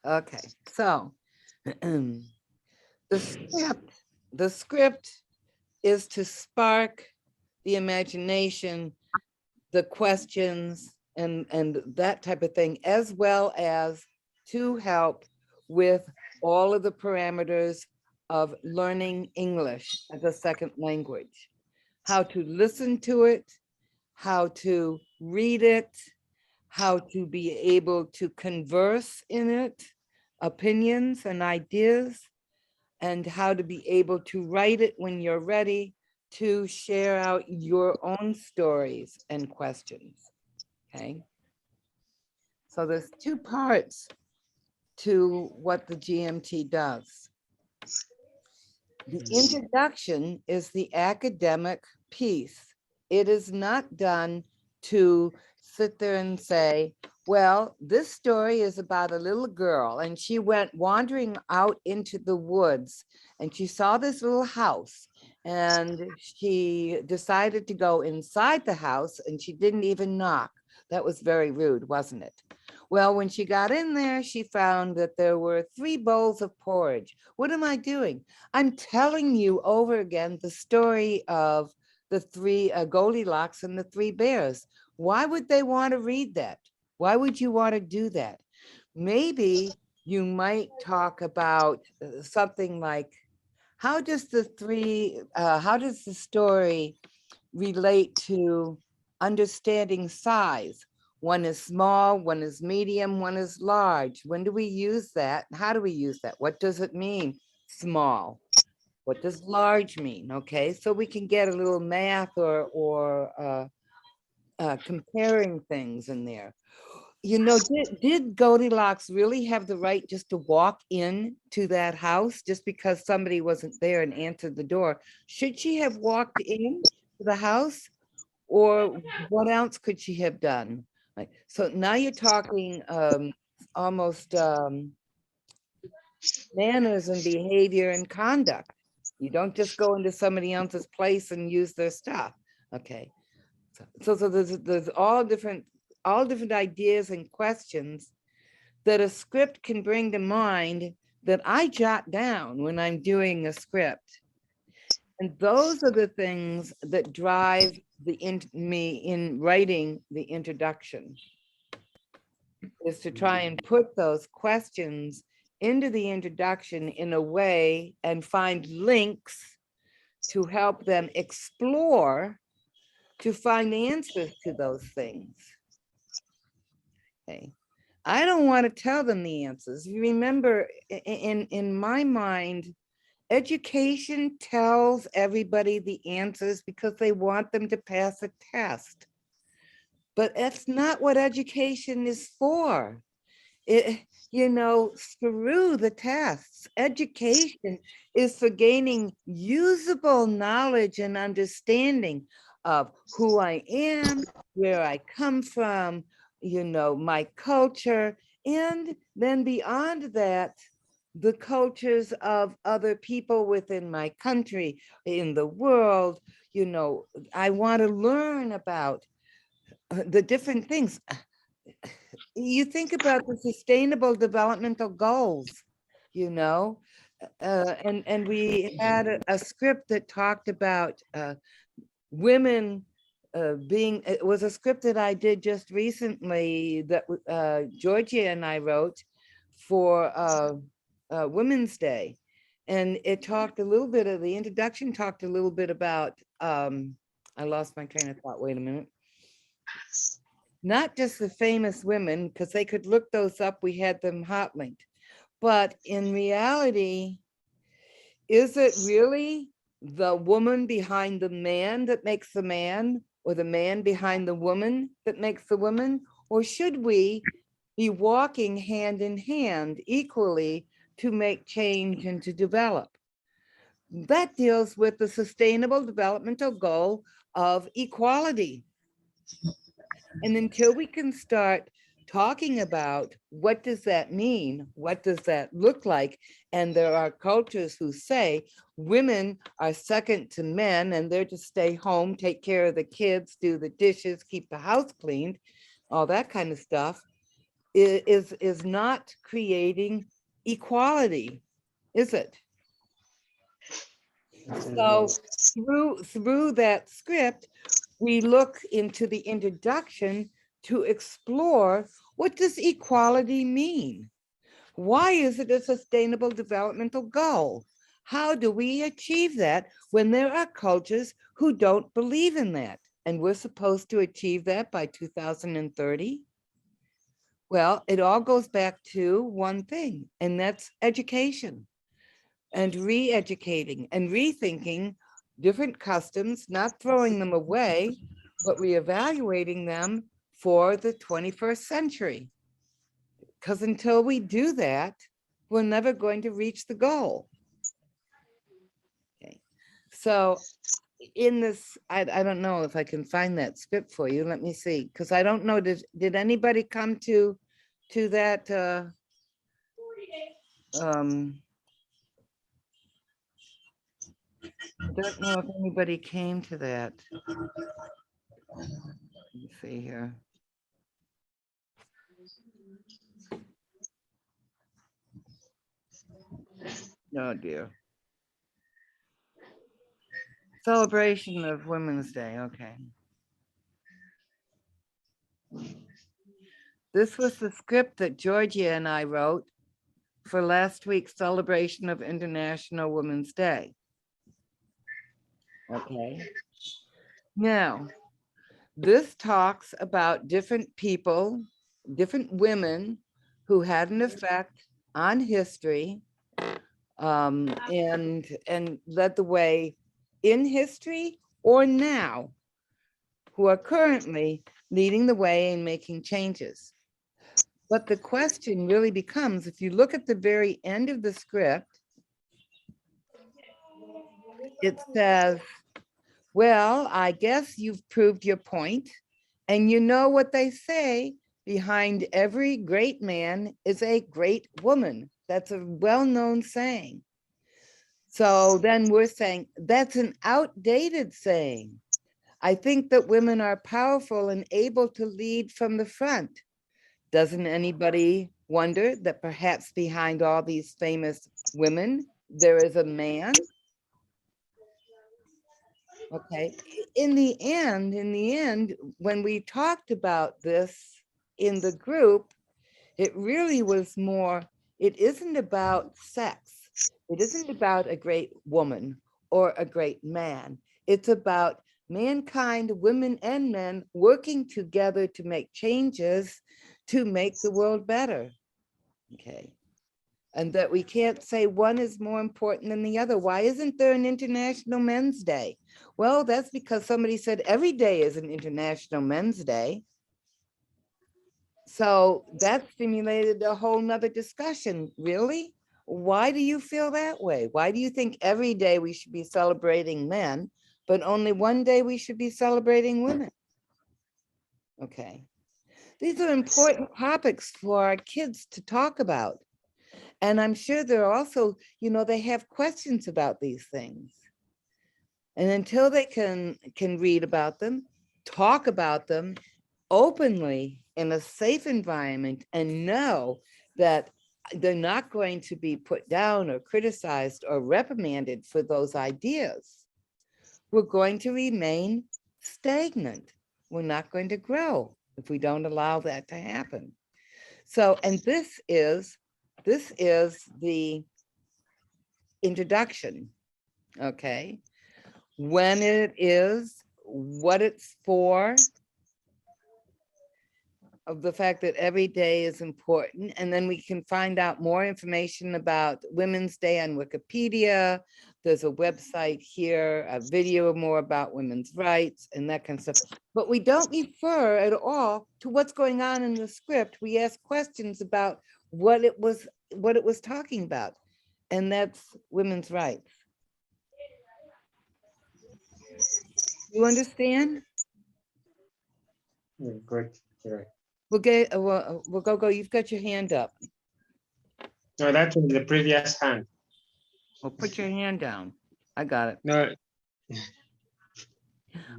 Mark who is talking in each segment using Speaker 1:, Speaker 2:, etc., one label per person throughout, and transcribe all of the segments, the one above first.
Speaker 1: Okay, so the script, the script is to spark the imagination, the questions, and that type of thing, as well as to help with all of the parameters of learning English as a second language, how to listen to it, how to read it, how to be able to converse in it, opinions and ideas, and how to be able to write it when you're ready to share out your own stories and questions. Okay. So there's two parts to what the GMT does. The introduction is the academic piece. It is not done to sit there and say, well, this story is about a little girl and she went wandering out into the woods and she saw this little house and she decided to go inside the house and she didn't even knock. That was very rude, wasn't it? Well, when she got in there, she found that there were 3 bowls of porridge. What am I doing? I'm telling you over again the story of the three Goldilocks and the 3 bears. Why would they want to read that? Why would you want to do that? Maybe you might talk about something like how does the story relate to understanding size? One is small, one is medium, one is large. When do we use that? How do we use that? What does it mean? Small. What does large mean? Okay, so we can get a little math or comparing things in there. You know, did Goldilocks really have the right just to walk in to that house just because somebody wasn't there and answered the door? Should she have walked in to the house, or what else could she have done? Like, so now you're talking almost manners and behavior and conduct. You don't just go into somebody else's place and use their stuff. Okay. So there's all different ideas and questions that a script can bring to mind that I jot down when I'm doing a script. And those are the things that drive me in writing the introduction, is to try and put those questions into the introduction in a way and find links to help them explore to find answers to those things. Okay. I don't want to tell them the answers. You remember, in my mind, education tells everybody the answers because they want them to pass a test. But that's not what education is for. Screw the tests. Education is for gaining usable knowledge and understanding of who I am, where I come from, my culture, and then beyond that, the cultures of other people within my country, in the world. I want to learn about the different things. You think about the sustainable developmental goals, you know, and we had a script that talked about women being, it was a script that I did just recently that Georgia and I wrote for Women's Day. And it talked a little bit of the introduction, talked a little bit about, I lost my train of thought. Wait a minute. Not just the famous women, because they could look those up. We had them hot linked. But in reality, is it really the woman behind the man that makes the man, or the man behind the woman that makes the woman? Or should we be walking hand in hand equally to make change and to develop? That deals with the sustainable developmental goal of equality. And until we can start talking about what does that mean, what does that look like, and there are cultures who say women are second to men and they're to stay home, take care of the kids, do the dishes, keep the house cleaned, all that kind of stuff. is not creating equality, is it? So through that script, we look into the introduction to explore, what does equality mean? Why is it a sustainable developmental goal? How do we achieve that when there are cultures who don't believe in that? And we're supposed to achieve that by 2030? Well, it all goes back to one thing, and that's education and re-educating and rethinking different customs, not throwing them away, but reevaluating them for the 21st century. Because until we do that, we're never going to reach the goal. Okay. So in this, I don't know if I can find that script for you. Let me see, because I don't know, did anybody come to that I don't know if anybody came to that. Let me see here. Oh dear. Celebration of Women's Day, okay. This was the script that Georgia and I wrote for last week's celebration of International Women's Day. Okay. Now, this talks about different people, different women who had an effect on history, and led the way in history or now, who are currently leading the way and making changes. But the question really becomes, if you look at the very end of the script, it says, well, I guess you've proved your point, and you know what they say, behind every great man is a great woman. That's a well-known saying. So then we're saying that's an outdated saying. I think that women are powerful and able to lead from the front. Doesn't anybody wonder that perhaps behind all these famous women, there is a man? Okay, in the end, when we talked about this in the group, it really was more, it isn't about sex. It isn't about a great woman or a great man. It's about mankind, women and men, working together to make changes to make the world better. Okay. And that we can't say one is more important than the other. Why isn't there an International Men's Day? Well, that's because somebody said every day is an International Men's Day. So that stimulated a whole nother discussion. Really? Why do you feel that way? Why do you think every day we should be celebrating men, but only one day we should be celebrating women? Okay. These are important topics for our kids to talk about. And I'm sure they're also, they have questions about these things. And until they can read about them, talk about them openly in a safe environment and know that they're not going to be put down or criticized or reprimanded for those ideas, we're going to remain stagnant. We're not going to grow if we don't allow that to happen. So, and this is the introduction, okay? When it is, what it's for, of the fact that every day is important, and then we can find out more information about Women's Day on Wikipedia. There's a website here, a video more about women's rights and that kind of stuff. But we don't refer at all to what's going on in the script. We ask questions about what it was talking about, and that's women's rights. You understand?
Speaker 2: Correct. Correct.
Speaker 1: We'll go. You've got your hand up.
Speaker 2: No, that's in the previous hand.
Speaker 1: Well, put your hand down. I got it.
Speaker 2: No.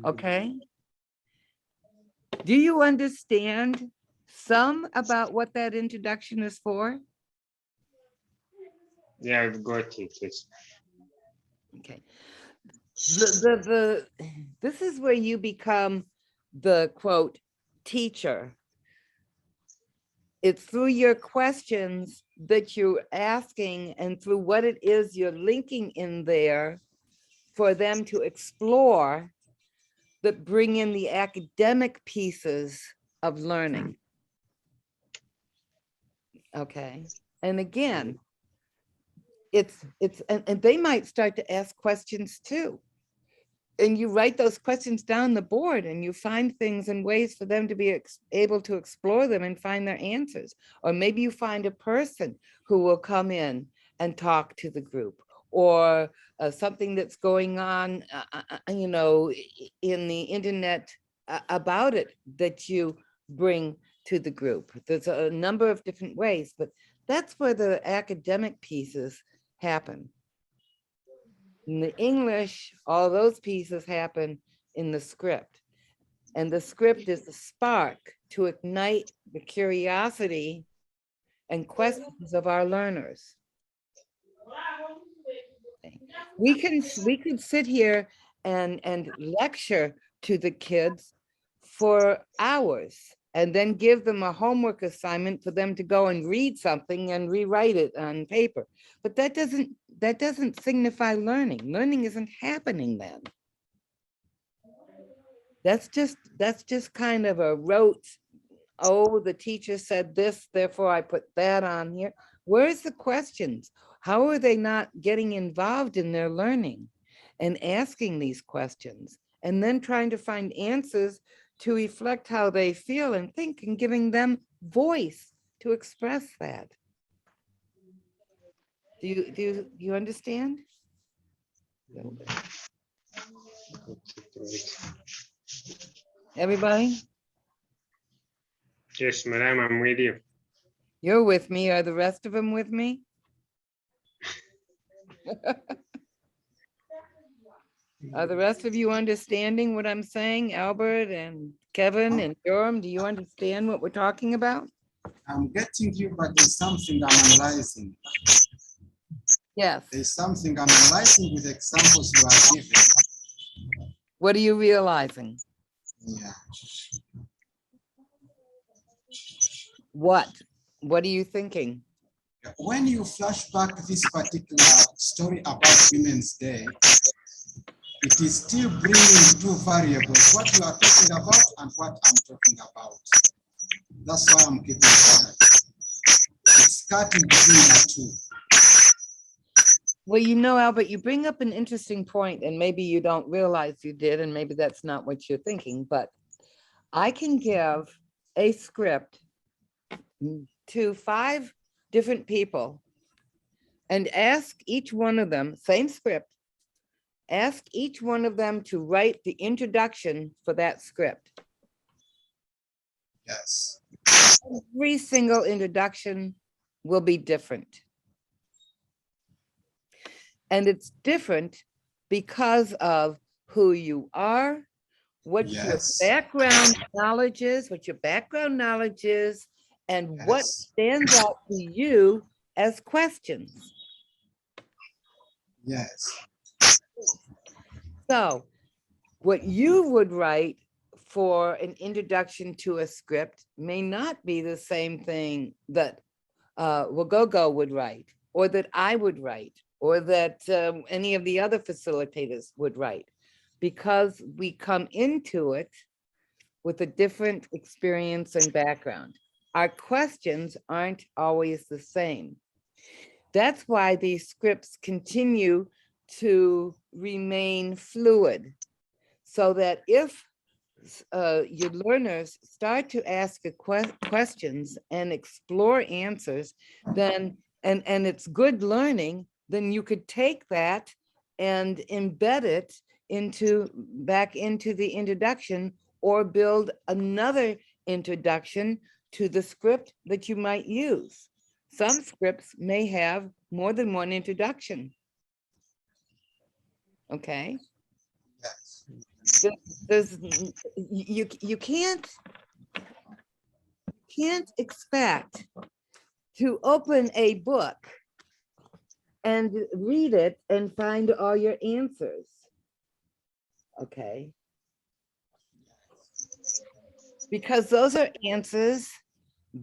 Speaker 1: Okay. Do you understand some about what that introduction is for?
Speaker 2: Yeah, I've got it. Yes.
Speaker 1: Okay. This is where you become the quote teacher. It's through your questions that you're asking and through what it is you're linking in there for them to explore that bring in the academic pieces of learning. Okay. And again, and they might start to ask questions too. And you write those questions down the board and you find things and ways for them to be able to explore them and find their answers. Or maybe you find a person who will come in and talk to the group, or something that's going on, you know, in the internet about it that you bring to the group. There's a number of different ways, but that's where the academic pieces happen. In the English, all those pieces happen in the script. And the script is the spark to ignite the curiosity and questions of our learners. We could sit here and lecture to the kids for hours and then give them a homework assignment for them to go and read something and rewrite it on paper. But that doesn't signify learning. Learning isn't happening then. That's just kind of a rote, oh, the teacher said this, therefore I put that on here. Where's the questions? How are they not getting involved in their learning and asking these questions and then trying to find answers to reflect how they feel and think and giving them voice to express that? Do you understand? Everybody?
Speaker 2: Yes, madam, I'm with you.
Speaker 1: You're with me. Are the rest of them with me? Are the rest of you understanding what I'm saying? Albert and Kevin and Durham, do you understand what we're talking about?
Speaker 3: I'm getting you, but there's something I'm analyzing.
Speaker 1: Yes.
Speaker 3: There's something I'm analyzing with examples you are giving.
Speaker 1: What are you realizing?
Speaker 3: Yeah.
Speaker 1: What? What are you thinking?
Speaker 3: When you flash back this particular story about Women's Day, it is still bringing two variables, what you are talking about and what I'm talking about. That's why I'm keeping quiet. It's cutting between the two.
Speaker 1: Well, you know, Albert, you bring up an interesting point, and maybe you don't realize you did, and maybe that's not what you're thinking, but I can give a script to 5 different people and ask each one of them, same script, ask each one of them to write the introduction for that script.
Speaker 3: Yes.
Speaker 1: Every single introduction will be different. And it's different because of who you are, what your background knowledge is, and what stands out to you as questions.
Speaker 3: Yes.
Speaker 1: So what you would write for an introduction to a script may not be the same thing that Wagogo would write, or that I would write, or that any of the other facilitators would write, because we come into it with a different experience and background. Our questions aren't always the same. That's why these scripts continue to remain fluid, so that if your learners start to ask questions and explore answers, then and it's good learning, then you could take that and embed it back into the introduction, or build another introduction to the script that you might use. Some scripts may have more than one introduction. Okay. There's you can't can't expect to open a book and read it and find all your answers. Okay. Because those are answers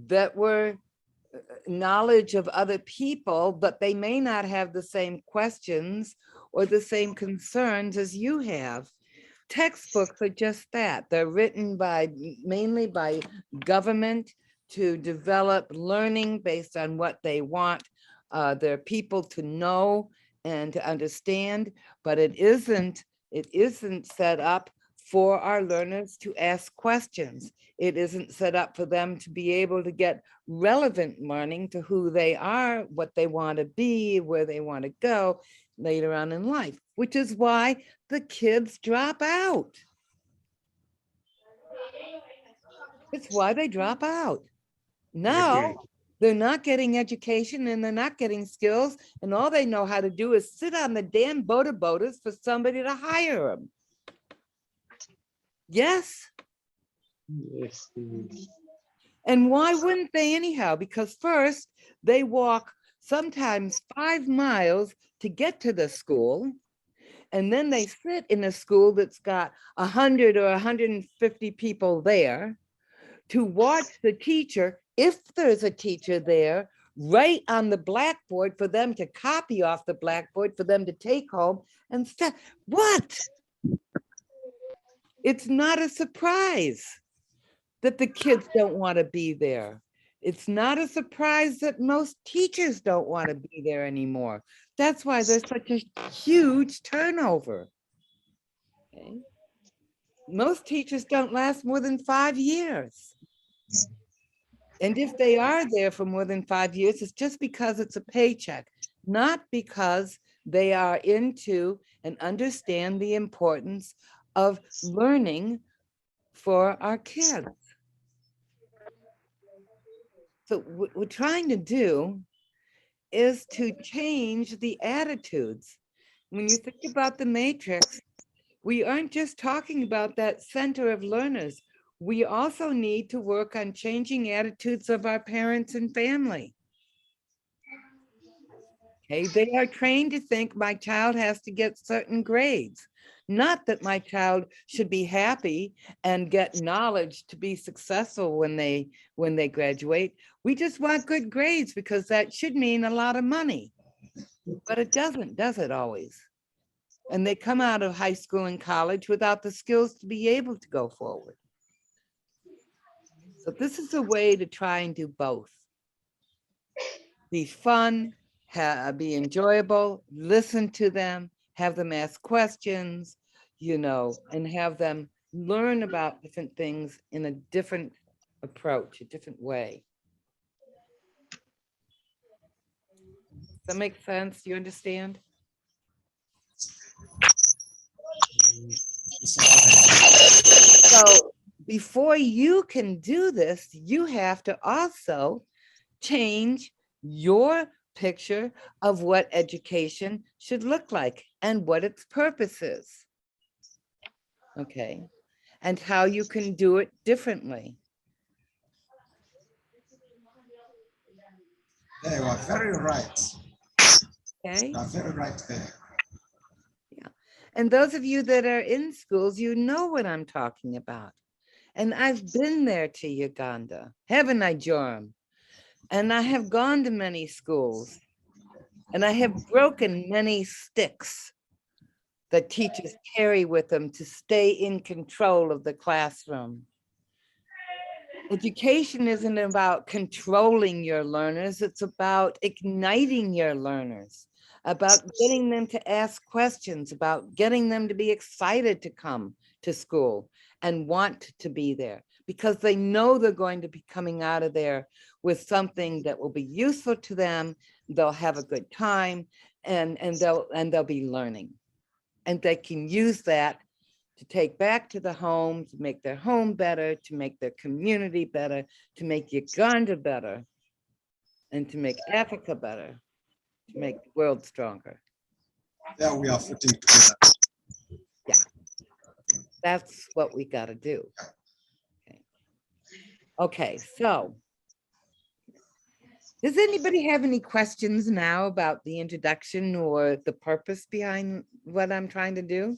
Speaker 1: that were knowledge of other people, but they may not have the same questions or the same concerns as you have. Textbooks are just that. They're written by mainly by government to develop learning based on what they want their people to know and to understand, but it isn't set up for our learners to ask questions. It isn't set up for them to be able to get relevant learning to who they are, what they want to be, where they want to go later on in life, which is why the kids drop out. It's why they drop out. Now, they're not getting education and they're not getting skills, and all they know how to do is sit on the damn boaters for somebody to hire them. Yes.
Speaker 2: Yes.
Speaker 1: And why wouldn't they anyhow? Because first they walk sometimes 5 miles to get to the school. And then they sit in a school that's got 100 or 150 people there to watch the teacher, if there's a teacher there, write on the blackboard for them to copy off the blackboard for them to take home and stuff. What? It's not a surprise that the kids don't want to be there. It's not a surprise that most teachers don't want to be there anymore. That's why there's such a huge turnover. Okay. Most teachers don't last more than 5 years. And if they are there for more than 5 years, it's just because it's a paycheck, not because they are into and understand the importance of learning for our kids. So what we're trying to do is to change the attitudes. When you think about the matrix, we aren't just talking about that center of learners. We also need to work on changing attitudes of our parents and family. Okay, they are trained to think my child has to get certain grades. Not that my child should be happy and get knowledge to be successful when they graduate. We just want good grades because that should mean a lot of money. But it doesn't, does it always? And they come out of high school and college without the skills to be able to go forward. So this is a way to try and do both. Be fun, be enjoyable, listen to them, have them ask questions, you know, and have them learn about different things in a different approach, a different way. Does that make sense? Do you understand? So before you can do this, you have to also change your picture of what education should look like and what its purpose is. Okay, and how you can do it differently.
Speaker 3: They were very right.
Speaker 1: Okay.
Speaker 3: You are very right there.
Speaker 1: Yeah. And those of you that are in schools, you know what I'm talking about. And I've been there to Uganda, haven't I, Joram? And I have gone to many schools, and I have broken many sticks that teachers carry with them to stay in control of the classroom. Education isn't about controlling your learners, it's about igniting your learners, about getting them to ask questions, about getting them to be excited to come to school and want to be there, because they know they're going to be coming out of there with something that will be useful to them. They'll have a good time, and they'll be learning, and they can use that to take back to the home, to make their home better, to make their community better, to make Uganda better, and to make Africa better, to make the world stronger.
Speaker 3: There we are footing together.
Speaker 1: Yeah, that's what we got to do. Okay. Okay, so does anybody have any questions now about the introduction or the purpose behind what I'm trying to do?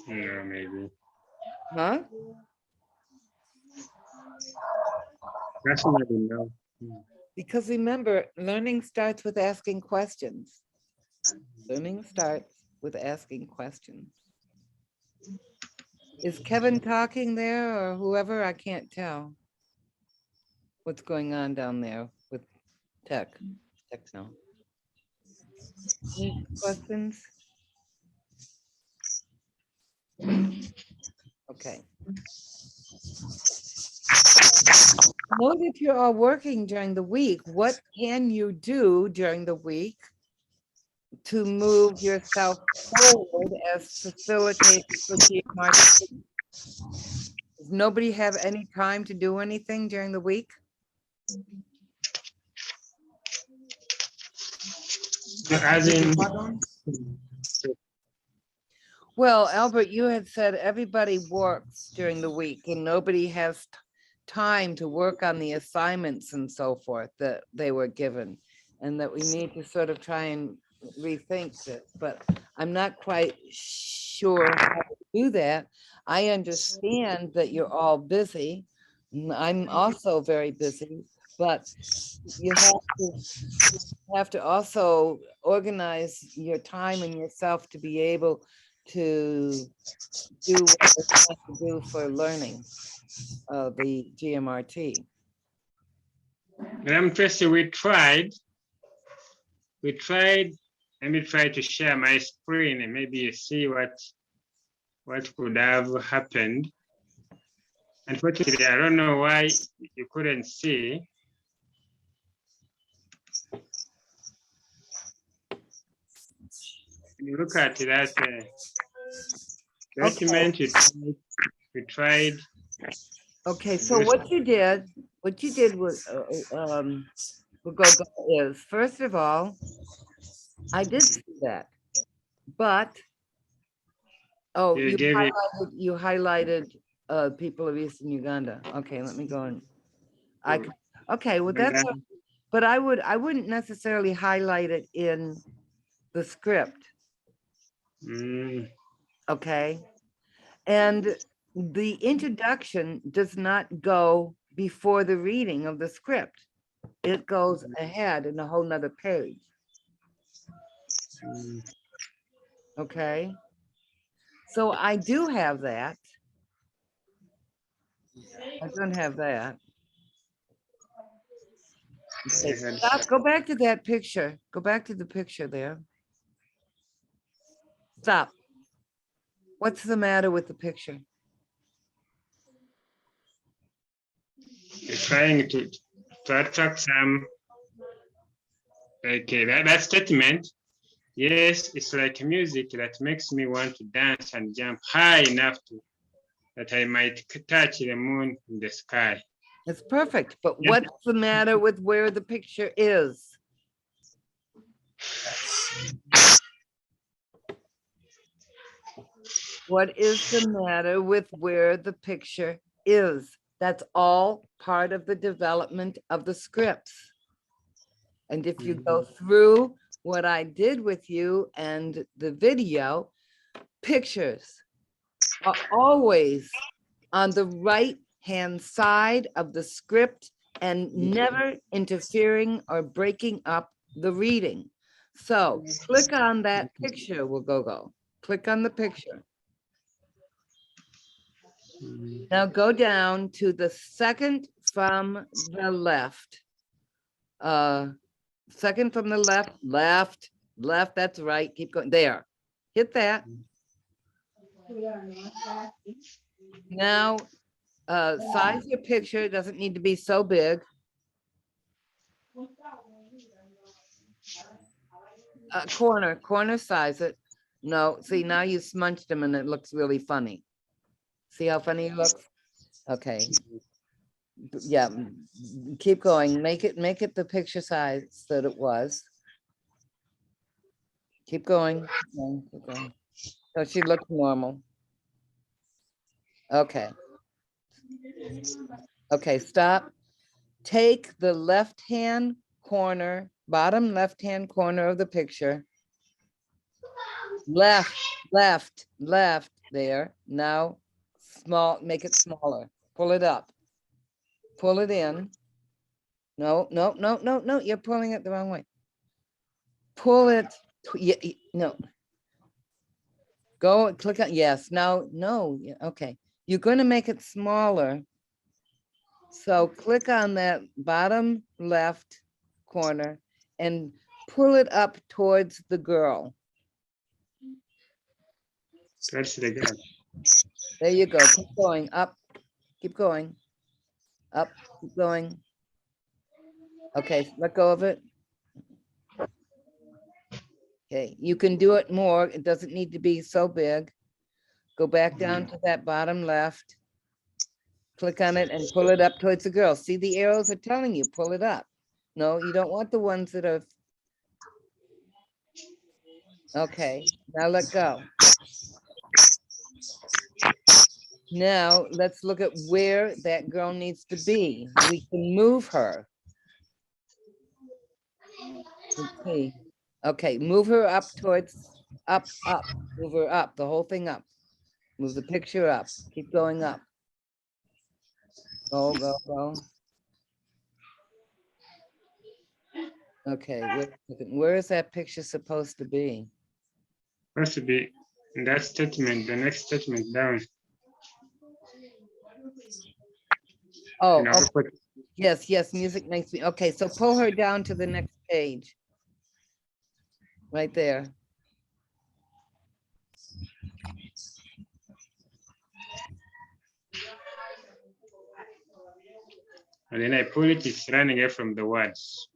Speaker 2: No, maybe.
Speaker 1: Huh?
Speaker 2: Personally, no.
Speaker 1: Because remember, learning starts with asking questions. Learning starts with asking questions. Is Kevin talking there or whoever? I can't tell what's going on down there with techno. Any questions? Okay. Know that you're all working during the week. What can you do during the week to move yourself forward as facilitators for GMRT? Does nobody have any time to do anything during the week?
Speaker 2: As in,
Speaker 3: Pardon?
Speaker 1: Well, Albert, you had said everybody works during the week and nobody has time to work on the assignments and so forth that they were given. And that we need to sort of try and rethink this, but I'm not quite sure how to do that. I understand that you're all busy. I'm also very busy, but you have to also organize your time and yourself to be able to do what you're trying to do for learning the GMRT.
Speaker 2: I'm interested, we tried, let me try to share my screen and maybe see what could have happened. Unfortunately, I don't know why you couldn't see. When you look at that document, we tried.
Speaker 1: Okay, so what you did was, is, first of all, I did see that, but, oh,
Speaker 2: You gave it.
Speaker 1: you highlighted people of Eastern Uganda. Okay, let me go and, okay, well, that's, but I wouldn't necessarily highlight it in the script, okay? And the introduction does not go before the reading of the script. It goes ahead in a whole nother page. Okay. So I do have that. I don't have that. Okay, stop, go back to that picture. Go back to the picture there. Stop. What's the matter with the picture?
Speaker 2: You're trying to attract some, okay, that statement. Yes, it's like music that makes me want to dance and jump high enough that I might touch the moon in the sky.
Speaker 1: It's perfect, but
Speaker 2: Yeah.
Speaker 1: what's the matter with where the picture is? What is the matter with where the picture is? That's all part of the development of the scripts. And if you go through what I did with you and the video, pictures are always on the right-hand side of the script and never interfering or breaking up the reading. So click on that picture, go. Click on the picture. Now go down to the second from the left. Second from the left, that's right, keep going, there. Hit that. Now, size your picture, doesn't need to be so big. Corner size it. No, see, now you smudged them and it looks really funny. See how funny it looks? Okay. Yeah, keep going. Make it the picture size that it was. Keep going. Keep going. So she looks normal. Okay. Okay, stop. Take the left-hand corner, bottom left-hand corner of the picture. Left, left, there. Now, small, make it smaller. Pull it up. Pull it in. No, no, no, no, no, you're pulling it the wrong way. Pull it, no. Go, click on, yes, now, no, okay. You're gonna make it smaller. So click on that bottom left corner and pull it up towards the girl.
Speaker 2: That's the girl.
Speaker 1: There you go, keep going, up, keep going. Up, keep going. Okay, let go of it. Okay, you can do it more. It doesn't need to be so big. Go back down to that bottom left. Click on it and pull it up towards the girl. See, the arrows are telling you, pull it up. No, you don't want the ones that are. Okay, now let go. Now let's look at where that girl needs to be. We can move her. Okay, okay, move her up towards, up, move her up, the whole thing up. Move the picture up, keep going up. Go, go, go. Okay, wait a second. Where is that picture supposed to be?
Speaker 2: Supposed to be in that statement, the next statement down.
Speaker 1: Oh,
Speaker 2: You know,
Speaker 1: oh, yes, yes, music makes me, okay, so pull her down to the next page. Right there.
Speaker 2: and then I pull it, it's running away from the words.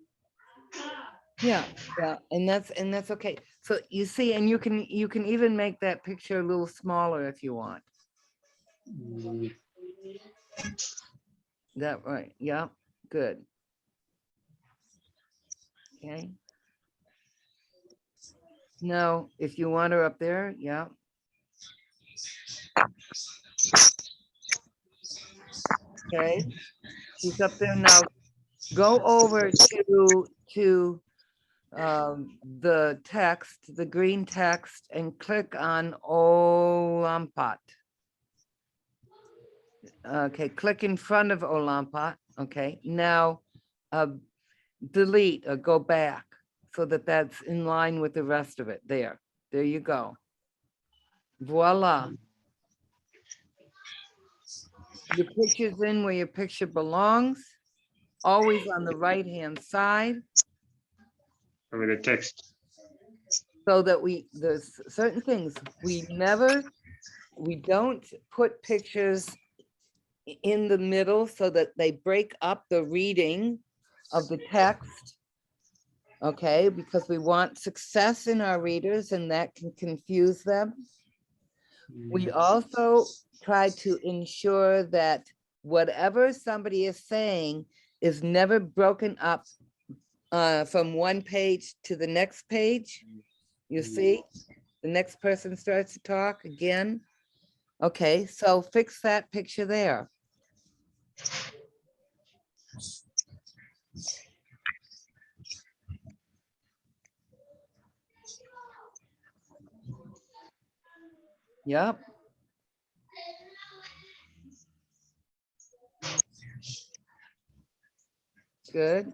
Speaker 1: Yeah, yeah, and that's okay. So you see, and you can even make that picture a little smaller if you want.
Speaker 2: Mm,
Speaker 1: That right, yeah, good. Okay. Now, if you want her up there, yeah. Okay, she's up there now. Go over to the text, the green text, and click on Olampat. Okay, click in front of Olampat. Okay, now delete or go back so that that's in line with the rest of it. There you go. Voila. Your picture's in where your picture belongs, always on the right-hand side,
Speaker 2: over the text.
Speaker 1: so that there's certain things we don't put pictures in the middle so that they break up the reading of the text. Okay, because we want success in our readers and that can confuse them. We also try to ensure that whatever somebody is saying is never broken up from one page to the next page. You see, the next person starts to talk again. Okay, so fix that picture there. Yep. Good.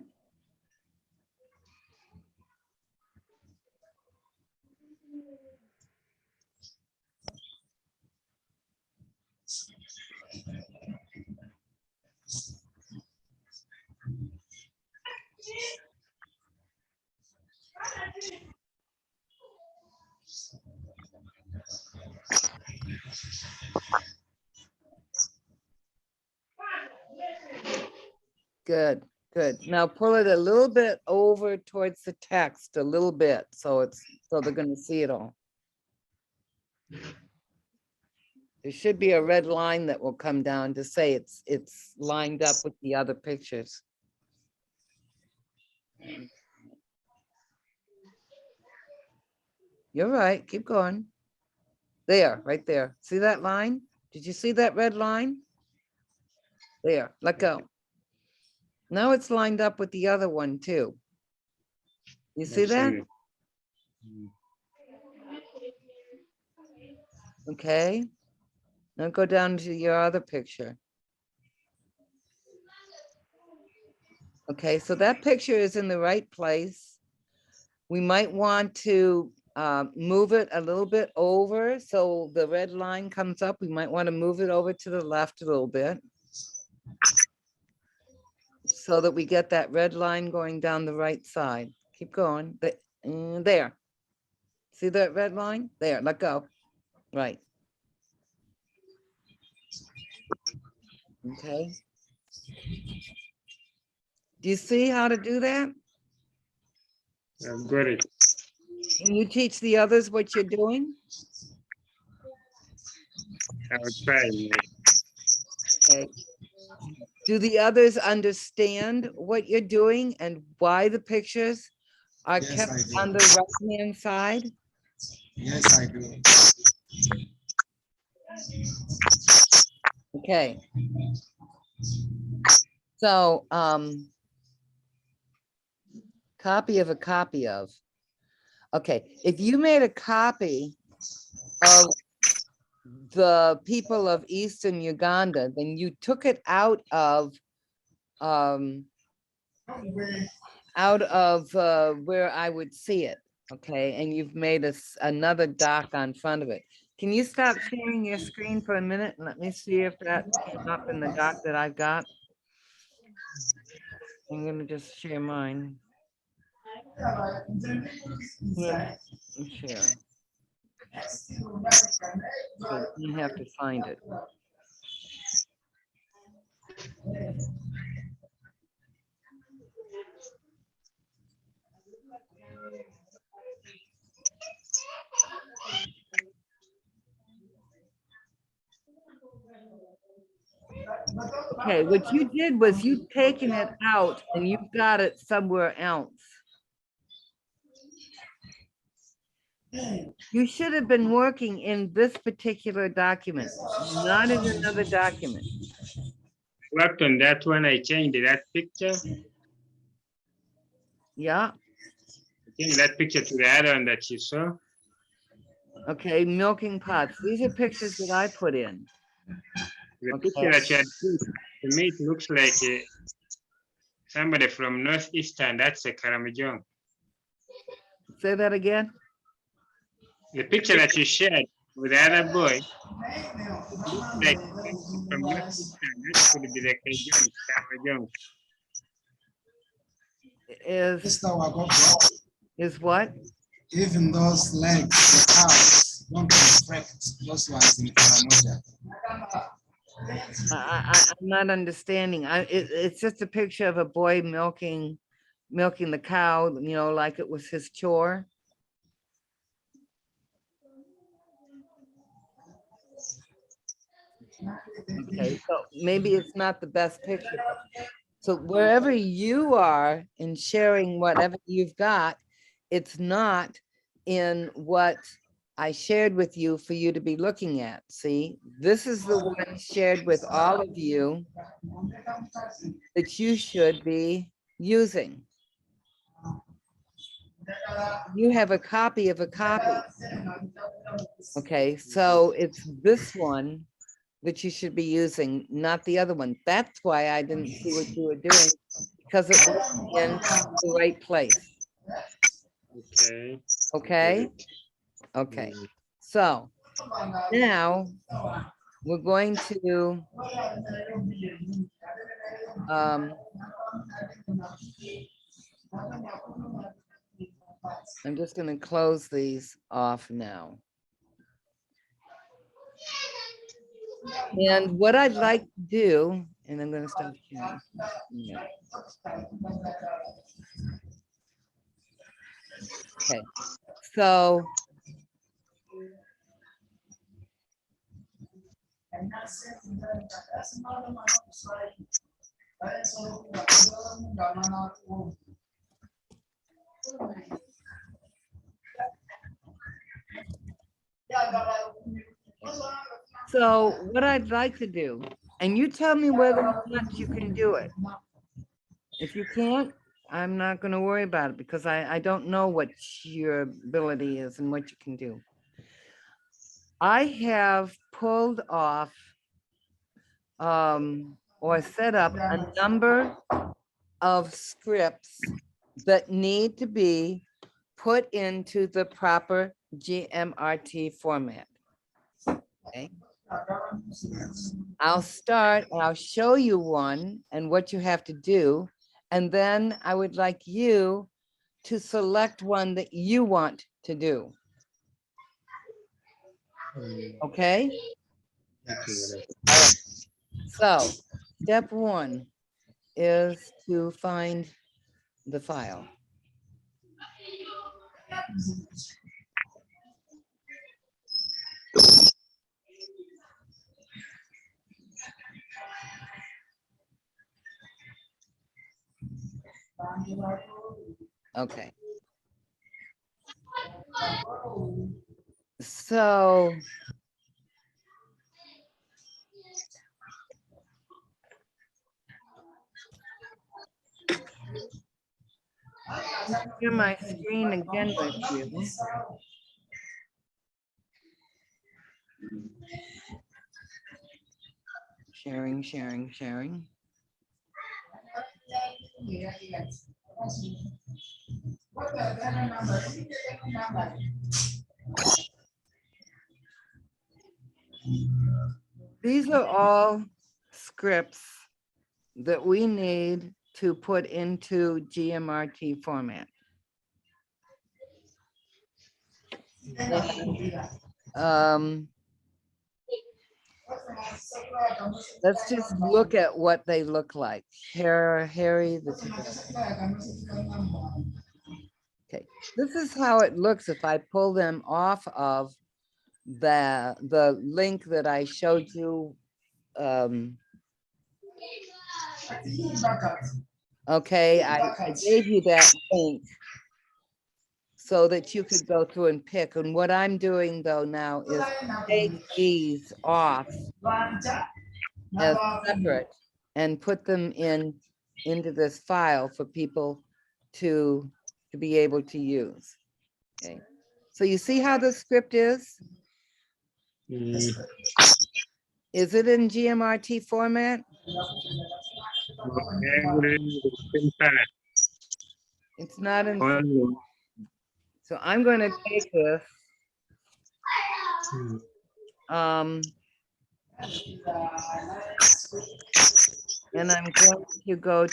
Speaker 1: Good, good. Now pull it a little bit over towards the text, a little bit, so they're gonna see it all. There should be a red line that will come down to say it's lined up with the other pictures. You're right, keep going. There, right there. See that line? Did you see that red line? There, let go. Now it's lined up with the other one too. You see
Speaker 2: I've
Speaker 1: that?
Speaker 2: seen it.
Speaker 1: Okay. Now go down to your other picture. Okay, so that picture is in the right place. We might want to move it a little bit over so the red line comes up. We might want to move it over to the left a little bit so that we get that red line going down the right side. Keep going. There. See that red line? There, let go. Right. Okay. Do you see how to do that?
Speaker 2: I've got it.
Speaker 1: Can you teach the others what you're doing?
Speaker 2: I'll try.
Speaker 1: Okay. Do the others understand what you're doing and why the pictures are
Speaker 3: Yes,
Speaker 1: kept
Speaker 3: I do.
Speaker 1: on the right-hand side?
Speaker 3: Yes, I do.
Speaker 1: Okay. So, copy of a copy of. Okay, if you made a copy of the people of Eastern Uganda, then you took it out of where I would see it, okay? And you've made another doc on front of it. Can you stop sharing your screen for a minute? And let me see if that came up in the doc that I've got. I'm gonna just share mine. Yeah, share. So you have to find it. Okay, what you did was you've taken it out and you've got it somewhere else. You should have been working in this particular document, not in another document.
Speaker 2: Worked on that one. I changed that picture.
Speaker 1: Yeah,
Speaker 2: Change that picture to the other one that you saw.
Speaker 1: okay, milking pots. These are pictures that I put in.
Speaker 2: The
Speaker 1: Okay.
Speaker 2: picture that you had put, to me, it looks like somebody from Northeastern. That's a Karamojong.
Speaker 1: Say that again.
Speaker 2: The picture that you shared with the other boy looks like from Northeastern. That could be the Karamojong.
Speaker 3: Mr. Wagoko,
Speaker 1: Is what?
Speaker 3: even those legs, the calves, don't reflect those ones in Karamoja.
Speaker 1: I'm not understanding. It's just a picture of a boy milking the cow, you know, like it was his chore. Okay, so maybe it's not the best picture. So wherever you are in sharing whatever you've got, it's not in what I shared with you for you to be looking at. See, this is the one shared with all of you that you should be using. You have a copy of a copy. Okay, so it's this one that you should be using, not the other one. That's why I didn't see what you were doing, because it wasn't in the right place.
Speaker 2: Okay.
Speaker 1: Okay, okay. So now we're going to I'm just going to close these off now. And what I'd like to do, and I'm going to stop sharing. Yeah. Okay, so So what I'd like to do, and you tell me whether or not you can do it. If you can't, I'm not gonna worry about it because I don't know what your ability is and what you can do. I have pulled off or set up a number of scripts that need to be put into the proper GMRT format. Okay. I'll start and I'll show you one and what you have to do. And then I would like you to select one that you want to do. Okay?
Speaker 3: Yes.
Speaker 1: So step one is to find the file. Okay. So share my screen again with you. Sharing. These are all scripts that we need to put into GMRT format. Um, let's just look at what they look like. Harry, okay, this is how it looks if I pull them off of the link that I showed you. Okay, I gave you that link so that you could go through and pick. And what I'm doing though now is take these off as separate and put them into this file for people to be able to use. Okay, so you see how the script is? Is it in GMRT format? It's not in. So I'm going to take this. And I'm going to go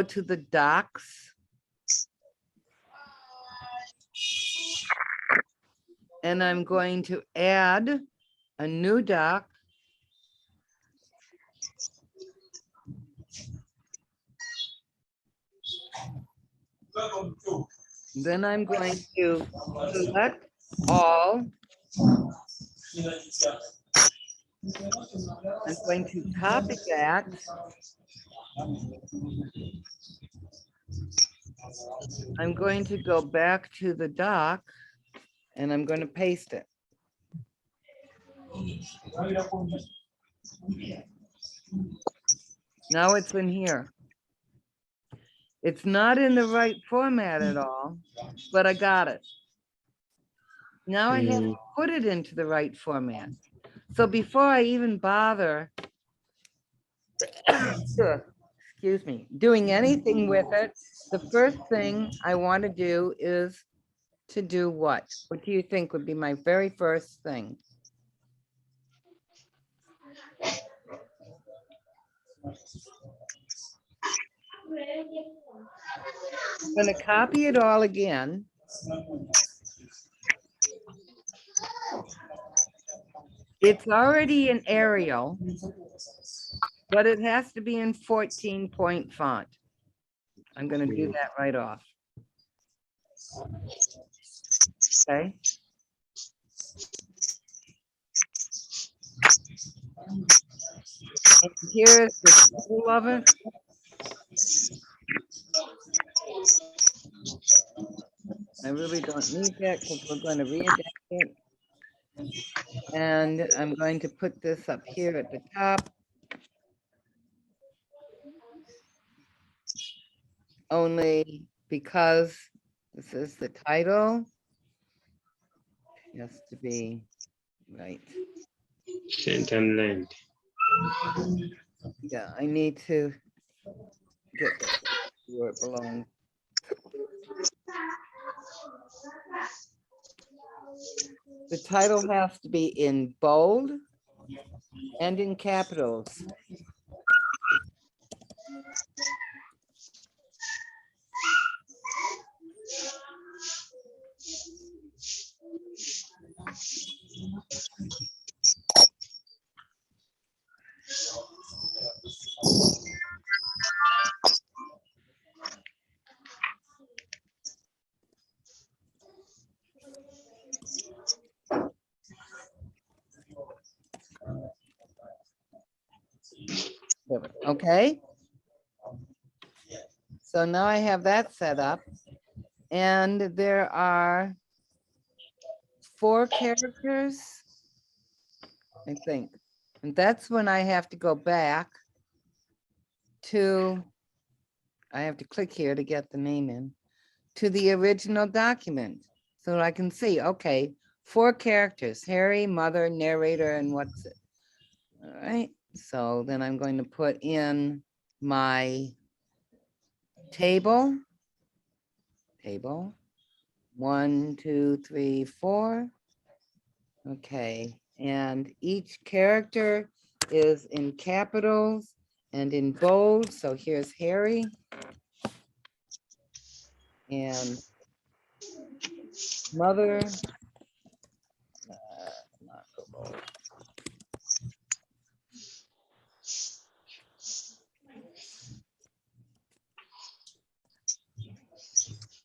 Speaker 1: to the docs. And I'm going to add a new doc. Then I'm going to select all. I'm going to copy that. I'm going to go back to the doc and I'm going to paste it. Now it's in here. It's not in the right format at all, but I got it. Now I have to put it into the right format. So before I even bother, excuse me, doing anything with it, the first thing I want to do is to do what? What do you think would be my very first thing? I'm going to copy it all again. It's already in Arial, but it has to be in 14-point font. I'm going to do that right off. Okay. And here's the title of it. I really don't need that because we're going to readapt it. And I'm going to put this up here at the top. Only because this is the title. It has to be right.
Speaker 2: Center length.
Speaker 1: Yeah, I need to get where it belongs. The title has to be in bold and in capitals. Okay. So now I have that set up. And there are 4 characters, I think. And that's when I have to go back to, I have to click here to get the name in, to the original document. So I can see, okay, 4 characters, Harry, mother, narrator, and what's it? All right, so then I'm going to put in my table. 1, 2, 3, 4. Okay, and each character is in capitals and in bold. So here's Harry. And mother. Not so bold.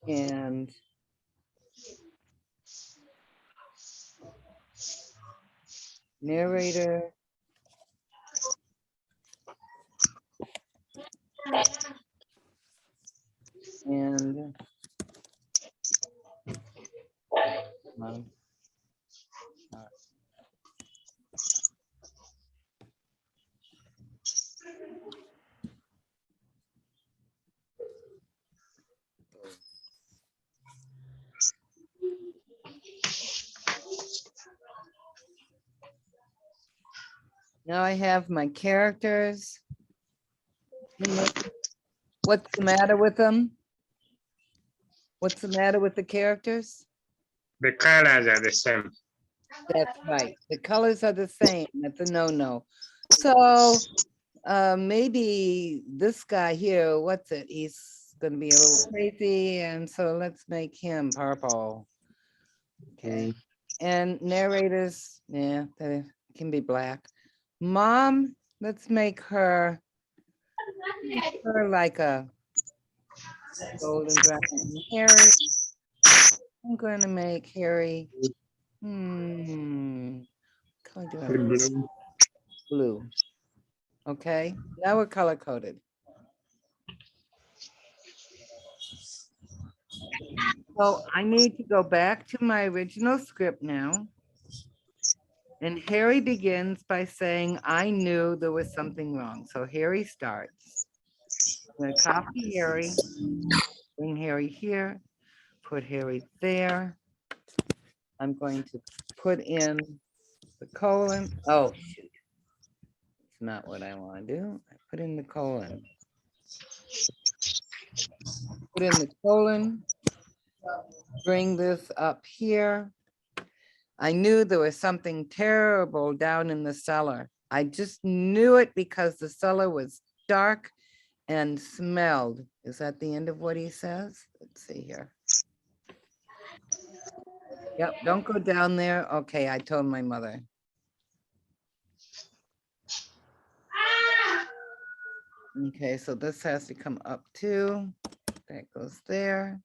Speaker 1: And narrator. And now I have my characters. What's the matter with them? What's the matter with the characters?
Speaker 2: The colors are the same.
Speaker 1: That's right. The colors are the same. That's a no-no. So maybe this guy here, what's it? He's gonna be a little crazy, and so let's make him purple. Okay. And narrators, yeah, they can be black. Mom, let's make her like a golden brown. Harry, I'm going to make Harry. Color do I want? Blue. Okay, now we're color coded. So I need to go back to my original script now. And Harry begins by saying, I knew there was something wrong. So Harry starts. I'm going to copy Harry, bring Harry here, put Harry there. I'm going to put in the colon. Oh, shoot. It's not what I want to do. I put in the colon. Put in the colon. Bring this up here. I knew there was something terrible down in the cellar. I just knew it because the cellar was dark and smelled. Is that the end of what he says? Let's see here. Yep, don't go down there. Okay, I told my mother. Okay, so this has to come up too. That goes there.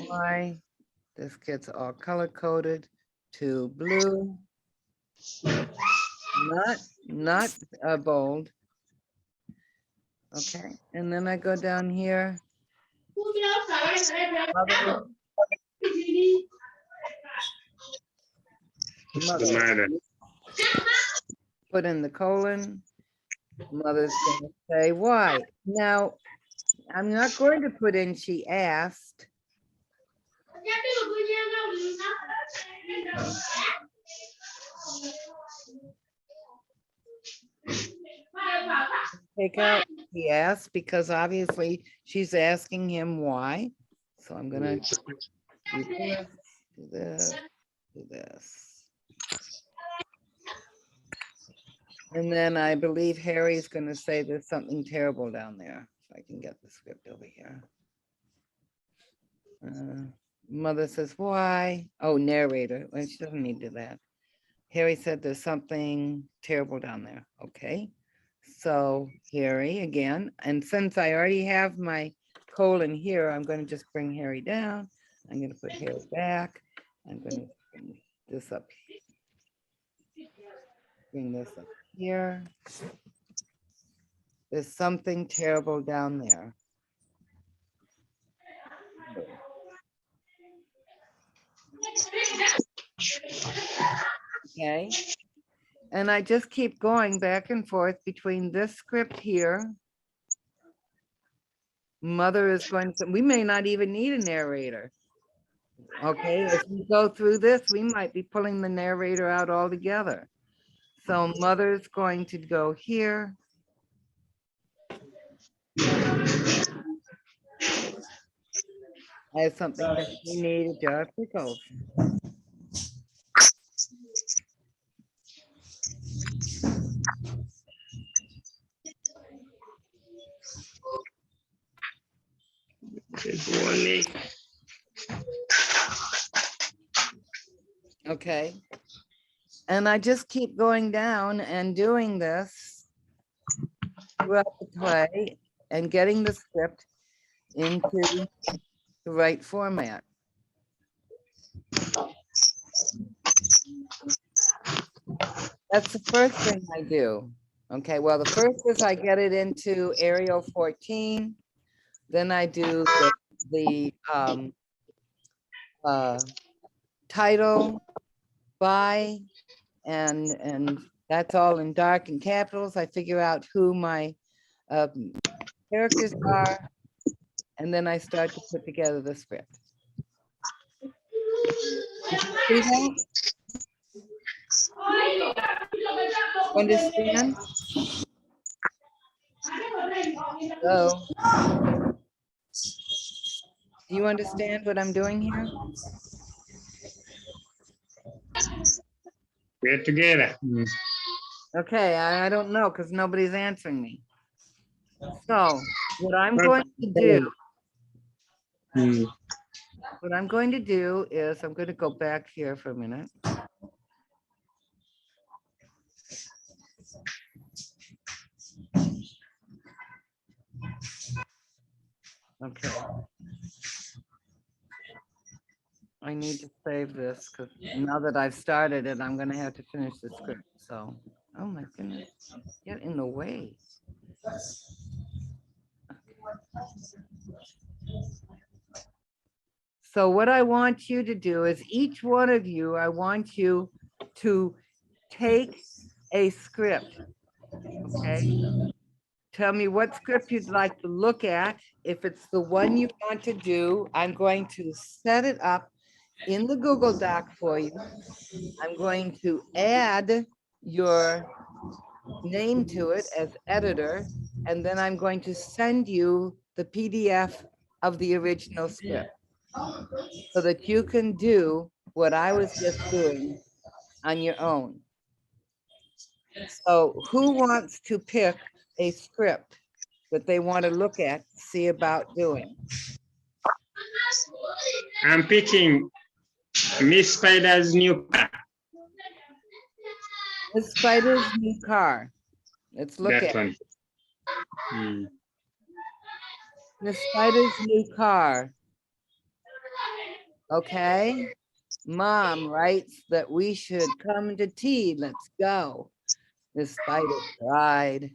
Speaker 1: Why? This gets all color coded to blue. Not bold. Okay, and then I go down here Mother,
Speaker 2: The
Speaker 1: mother,
Speaker 2: mother.
Speaker 1: put in the colon. Mother's gonna say why. Now, I'm not going to put in she asked. Take out he asked because obviously she's asking him why. So I'm gonna do this, do this, do this. And then I believe Harry's gonna say there's something terrible down there. If I can get the script over here. Mother says, why? Oh, narrator. Well, she doesn't need to do that. Harry said there's something terrible down there. Okay. So Harry again, and since I already have my colon here, I'm going to just bring Harry down. I'm going to put Harry back. I'm going to bring this up. Bring this up here. There's something terrible down there. Okay. And I just keep going back and forth between this script here. Mother is going to, we may not even need a narrator. Okay, as we go through this, we might be pulling the narrator out altogether. So mother's going to go here. I have something that we need, a jar of pickles. Okay. And I just keep going down and doing this throughout the play and getting the script into the right format. That's the first thing I do. Okay, well, the first is I get it into Arial 14. Then I do the title by, and that's all in dark and capitals. I figure out who my characters are, and then I start to put together the script. Did you see that? Understand? So, do you understand what I'm doing here?
Speaker 2: We're together.
Speaker 1: Okay, I don't know because nobody's answering me. So what I'm going to do, what I'm going to do is I'm going to go back here for a minute. Okay. I need to save this because now that I've started it, I'm going to have to finish the script. So, oh my goodness, get in the way. So what I want you to do is each one of you, I want you to take a script, okay? Tell me what script you'd like to look at. If it's the one you want to do, I'm going to set it up in the Google Doc for you. I'm going to add your name to it as editor, and then I'm going to send you the PDF of the original script so that you can do what I was just doing on your own. So who wants to pick a script that they want to look at, see about doing?
Speaker 2: I'm picking Miss Spider's new car.
Speaker 1: Miss Spider's new car. Let's look
Speaker 2: That
Speaker 1: at
Speaker 2: one. Hmm.
Speaker 1: Miss Spider's new car. Okay. Mom writes that we should come to tea. Let's go. Miss Spider cried.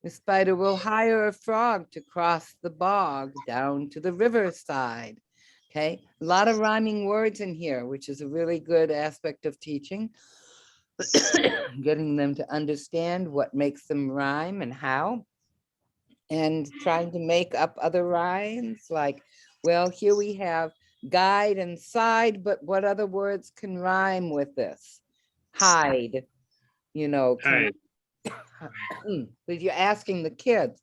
Speaker 1: The spider will hire a frog to cross the bog down to the riverside. Okay, a lot of rhyming words in here, which is a really good aspect of teaching. Getting them to understand what makes them rhyme and how. And trying to make up other rhymes like, well, here we have guide and side, but what other words can rhyme with this? Hide, you know, can, but you're asking the kids.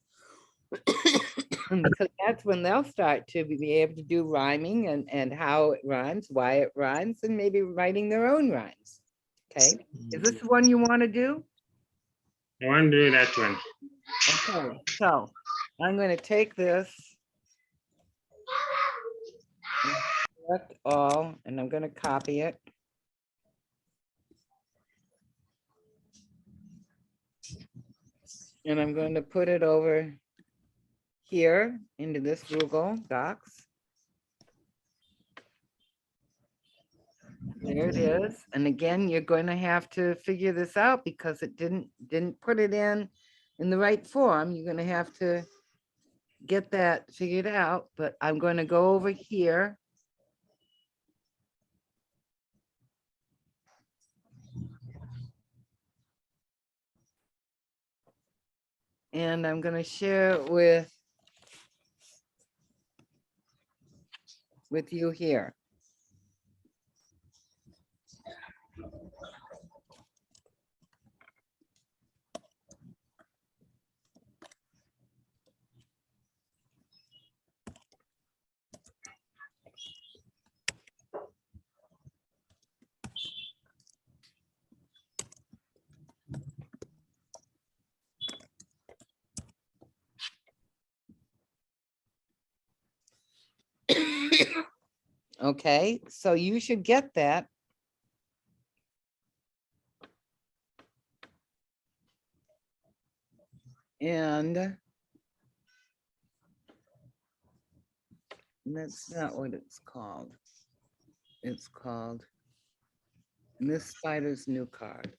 Speaker 1: Because that's when they'll start to be able to do rhyming and how it rhymes, why it rhymes, and maybe writing their own rhymes. Okay, is this the one you want to do?
Speaker 2: I want to do that one.
Speaker 1: Okay, so I'm going to take this. Select all, and I'm going to copy it. And I'm going to put it over here into this Google Docs. There it is. And again, you're going to have to figure this out because it didn't put it in the right form. You're going to have to get that figured out, but I'm going to go over here. And I'm going to share it with you here. Okay, so you should get that. And that's not what it's called. It's called Miss Spider's new card.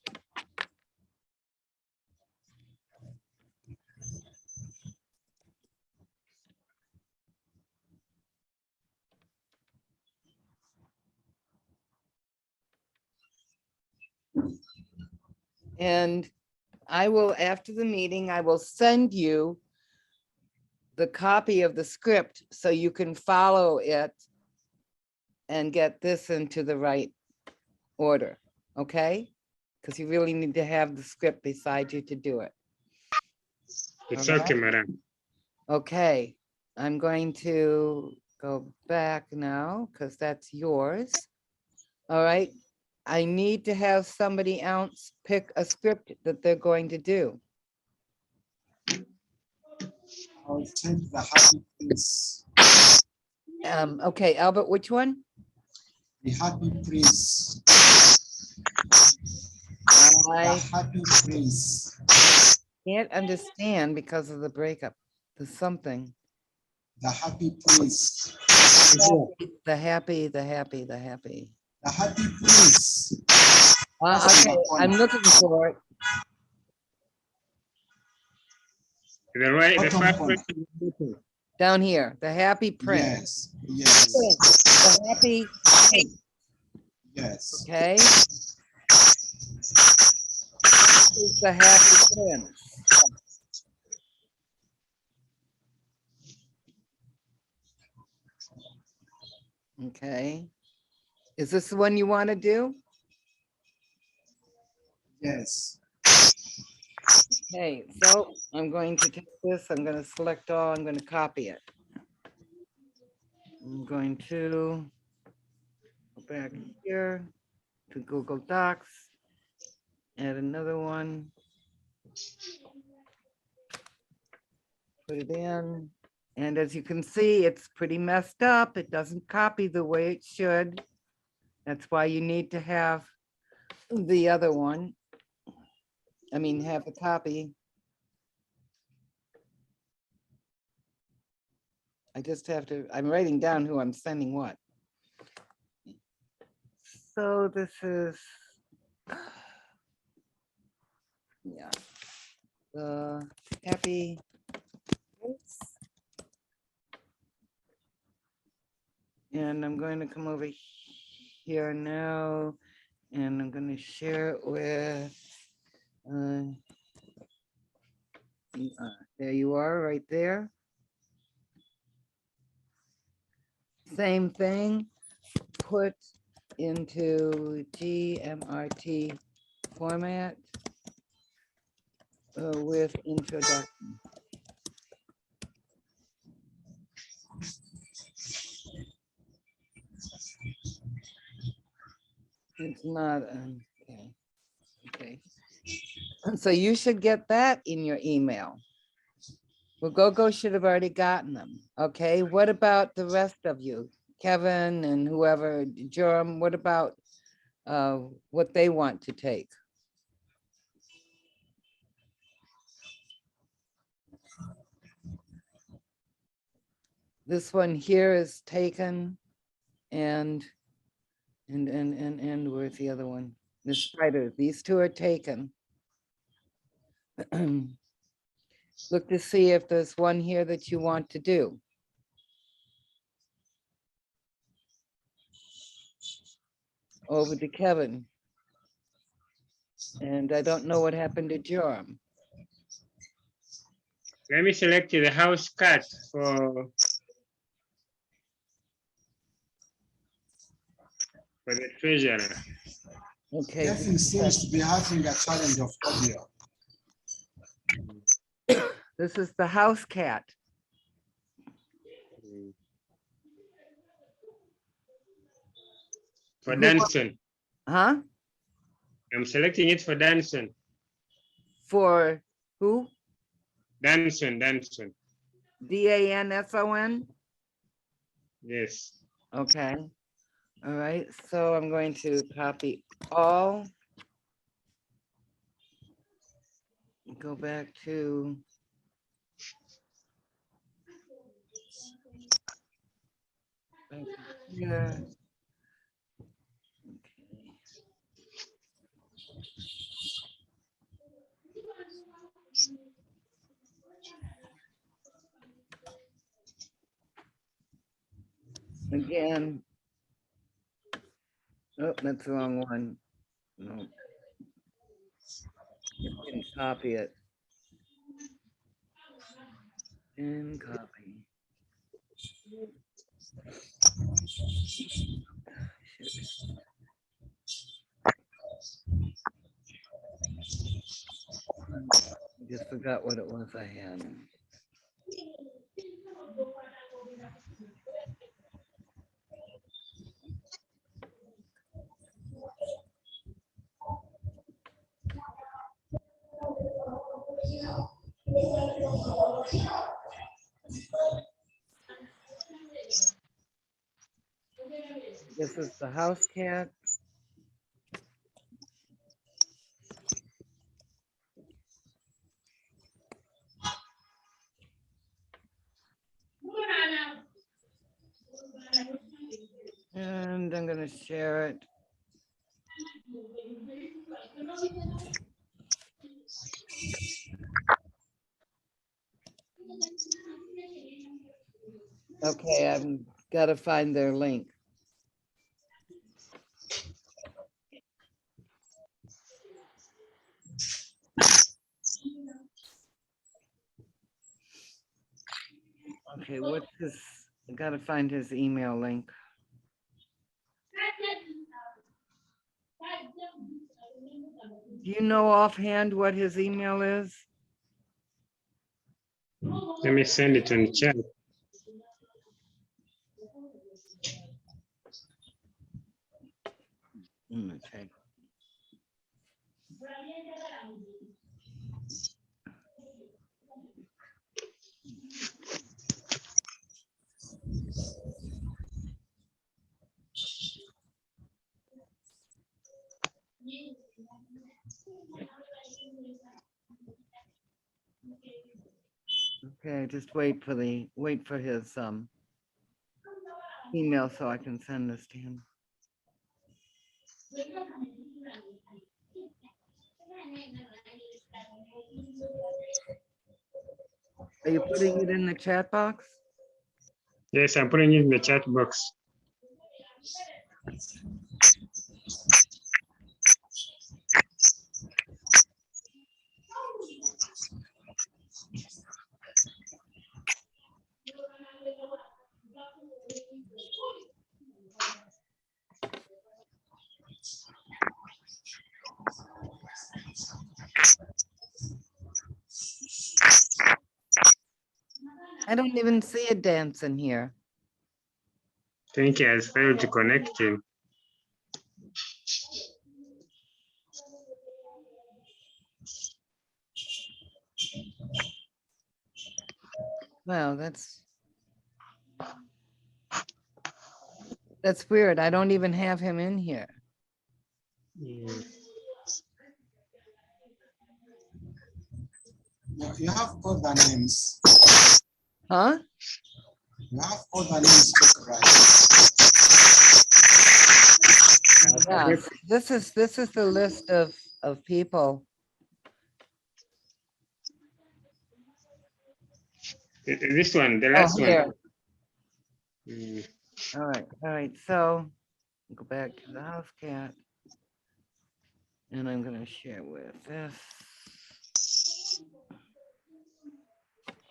Speaker 1: And I will, after the meeting, I will send you the copy of the script so you can follow it and get this into the right order, okay? Because you really need to have the script beside you to do it.
Speaker 2: It's
Speaker 1: All
Speaker 2: okay,
Speaker 1: right.
Speaker 2: madam.
Speaker 1: Okay, I'm going to go back now because that's yours. All right, I need to have somebody else pick a script that they're going to do.
Speaker 3: I'll take the Happy Prince.
Speaker 1: Okay, Albert, which one?
Speaker 3: The Happy Prince.
Speaker 1: I
Speaker 3: The Happy Prince.
Speaker 1: can't understand because of the breakup. There's something.
Speaker 3: The Happy Prince.
Speaker 1: The happy.
Speaker 3: The Happy Prince.
Speaker 1: Okay, I'm looking for it.
Speaker 2: The right, the
Speaker 3: Bottom
Speaker 2: first
Speaker 3: corner.
Speaker 2: one.
Speaker 1: Down here, the happy prince.
Speaker 3: Yes, yes,
Speaker 1: The happy prince,
Speaker 3: yes.
Speaker 1: okay? This is the happy prince. Okay. Is this the one you want to do?
Speaker 3: Yes.
Speaker 1: Okay, so I'm going to take this, I'm going to select all, I'm going to copy it. I'm going to go back here to Google Docs, add another one. Put it in, and as you can see, it's pretty messed up. It doesn't copy the way it should. That's why you need to have the other one. I mean, have the copy. I just have to, I'm writing down who I'm sending what. So this is, yeah. happy. And I'm going to come over here now, and I'm going to share it with, there you are, right there. Same thing, put into GMRT format with introduction. It's not, okay, okay. So you should get that in your email. Well, Gogo should have already gotten them, okay? What about the rest of you? Kevin and whoever, Jerem, what about what they want to take? This one here is taken, and where's the other one? The spider, these two are taken. Look to see if there's one here that you want to do. Over to Kevin. And I don't know what happened to Joram.
Speaker 2: Let me select the house cat for the treasurer.
Speaker 1: Okay,
Speaker 3: Kevin seems to be having a challenge of audio.
Speaker 1: this is the house cat.
Speaker 2: For Danson.
Speaker 1: Huh?
Speaker 2: I'm selecting it for Danson.
Speaker 1: For who?
Speaker 2: Danson, Danson.
Speaker 1: DANSON?
Speaker 2: Yes.
Speaker 1: Okay. All right, so I'm going to copy all. Go back to. Back to here. Okay. Again. Oh, that's the wrong one. No. Didn't copy it. And copy. Shoot. I just forgot what it was I had. This is the house cat. And I'm gonna share it. Okay, I've got to find their link. Okay, what's his, I gotta find his email link. Do you know offhand what his email is?
Speaker 2: Let me send it on chat.
Speaker 1: Okay. Okay, just wait for his email so I can send this to him. Are you putting it in the chat box?
Speaker 2: Yes, I'm putting it in the chat box.
Speaker 1: I don't even see a dance in here.
Speaker 2: I think he has failed to connect him.
Speaker 1: Wow, that's weird. I don't even have him in here.
Speaker 2: Mm.
Speaker 3: You have all the names.
Speaker 1: Huh?
Speaker 3: You have all the names checked right.
Speaker 1: Yeah, this is the list of people.
Speaker 2: This one, the
Speaker 1: Oh,
Speaker 2: last
Speaker 1: here.
Speaker 2: one. Mm.
Speaker 1: All right. So go back to the house cat. And I'm gonna share with this.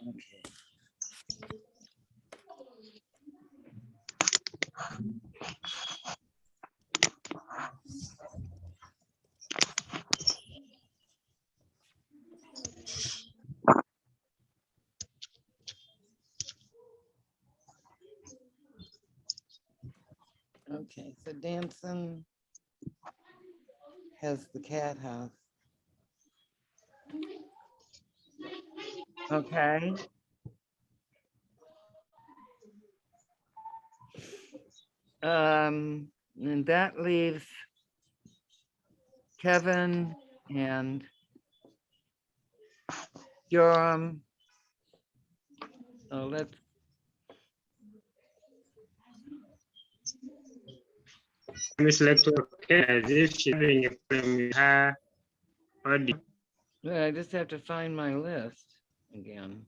Speaker 1: Okay. Okay, so Danson has the cat house. Okay. And that leaves Kevin and Joram. Oh, let's,
Speaker 2: Miss Lecter, okay, as if she's having a problem with her audio.
Speaker 1: I just have to find my list again.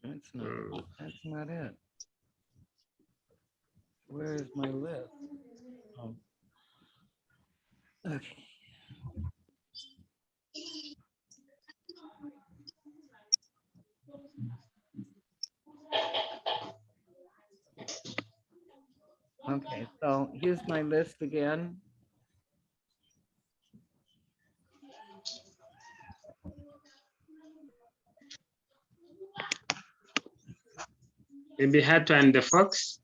Speaker 1: That's not it. Where is my list? Oh. Okay. Okay, so here's my list again.
Speaker 2: Maybe Hato and the Fox.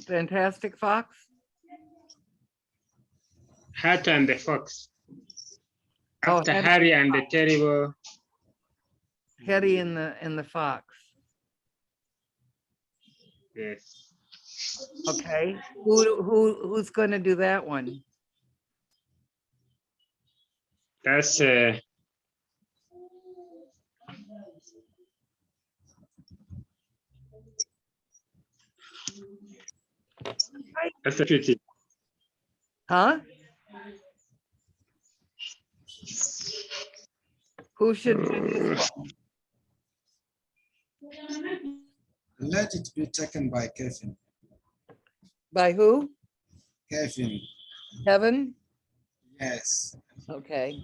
Speaker 1: Fantastic Fox.
Speaker 2: Hato and the Fox.
Speaker 1: Oh,
Speaker 2: After Harry and the Terrible.
Speaker 1: Hetty and the Fox.
Speaker 2: Yes.
Speaker 1: Okay. Who's going to do that one?
Speaker 2: That's a pity.
Speaker 1: Huh? Who should do this one?
Speaker 3: Let it be taken by Kevin.
Speaker 1: By who?
Speaker 3: Kevin,
Speaker 1: Kevin?
Speaker 3: yes.
Speaker 1: Okay.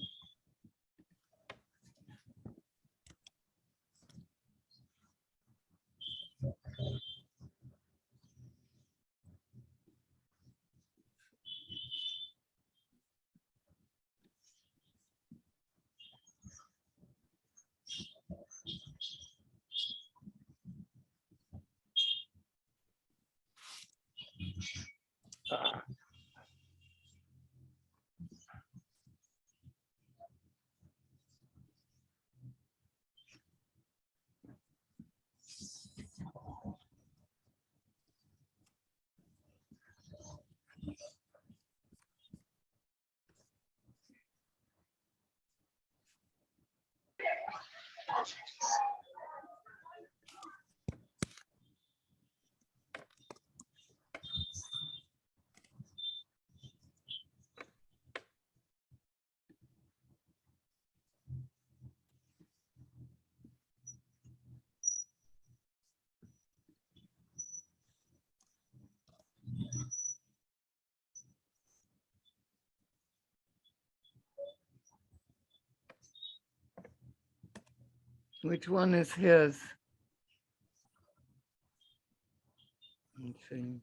Speaker 1: Which one is his? Let's see.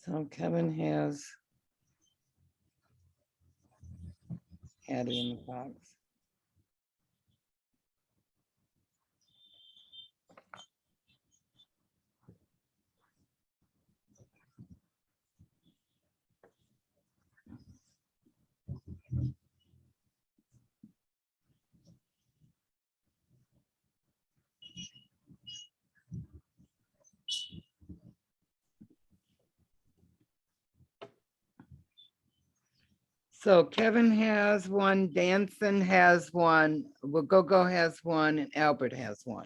Speaker 1: So Kevin has Hattie in the box. So Kevin has one, Danson has one, Wagogo has one, and Albert has one.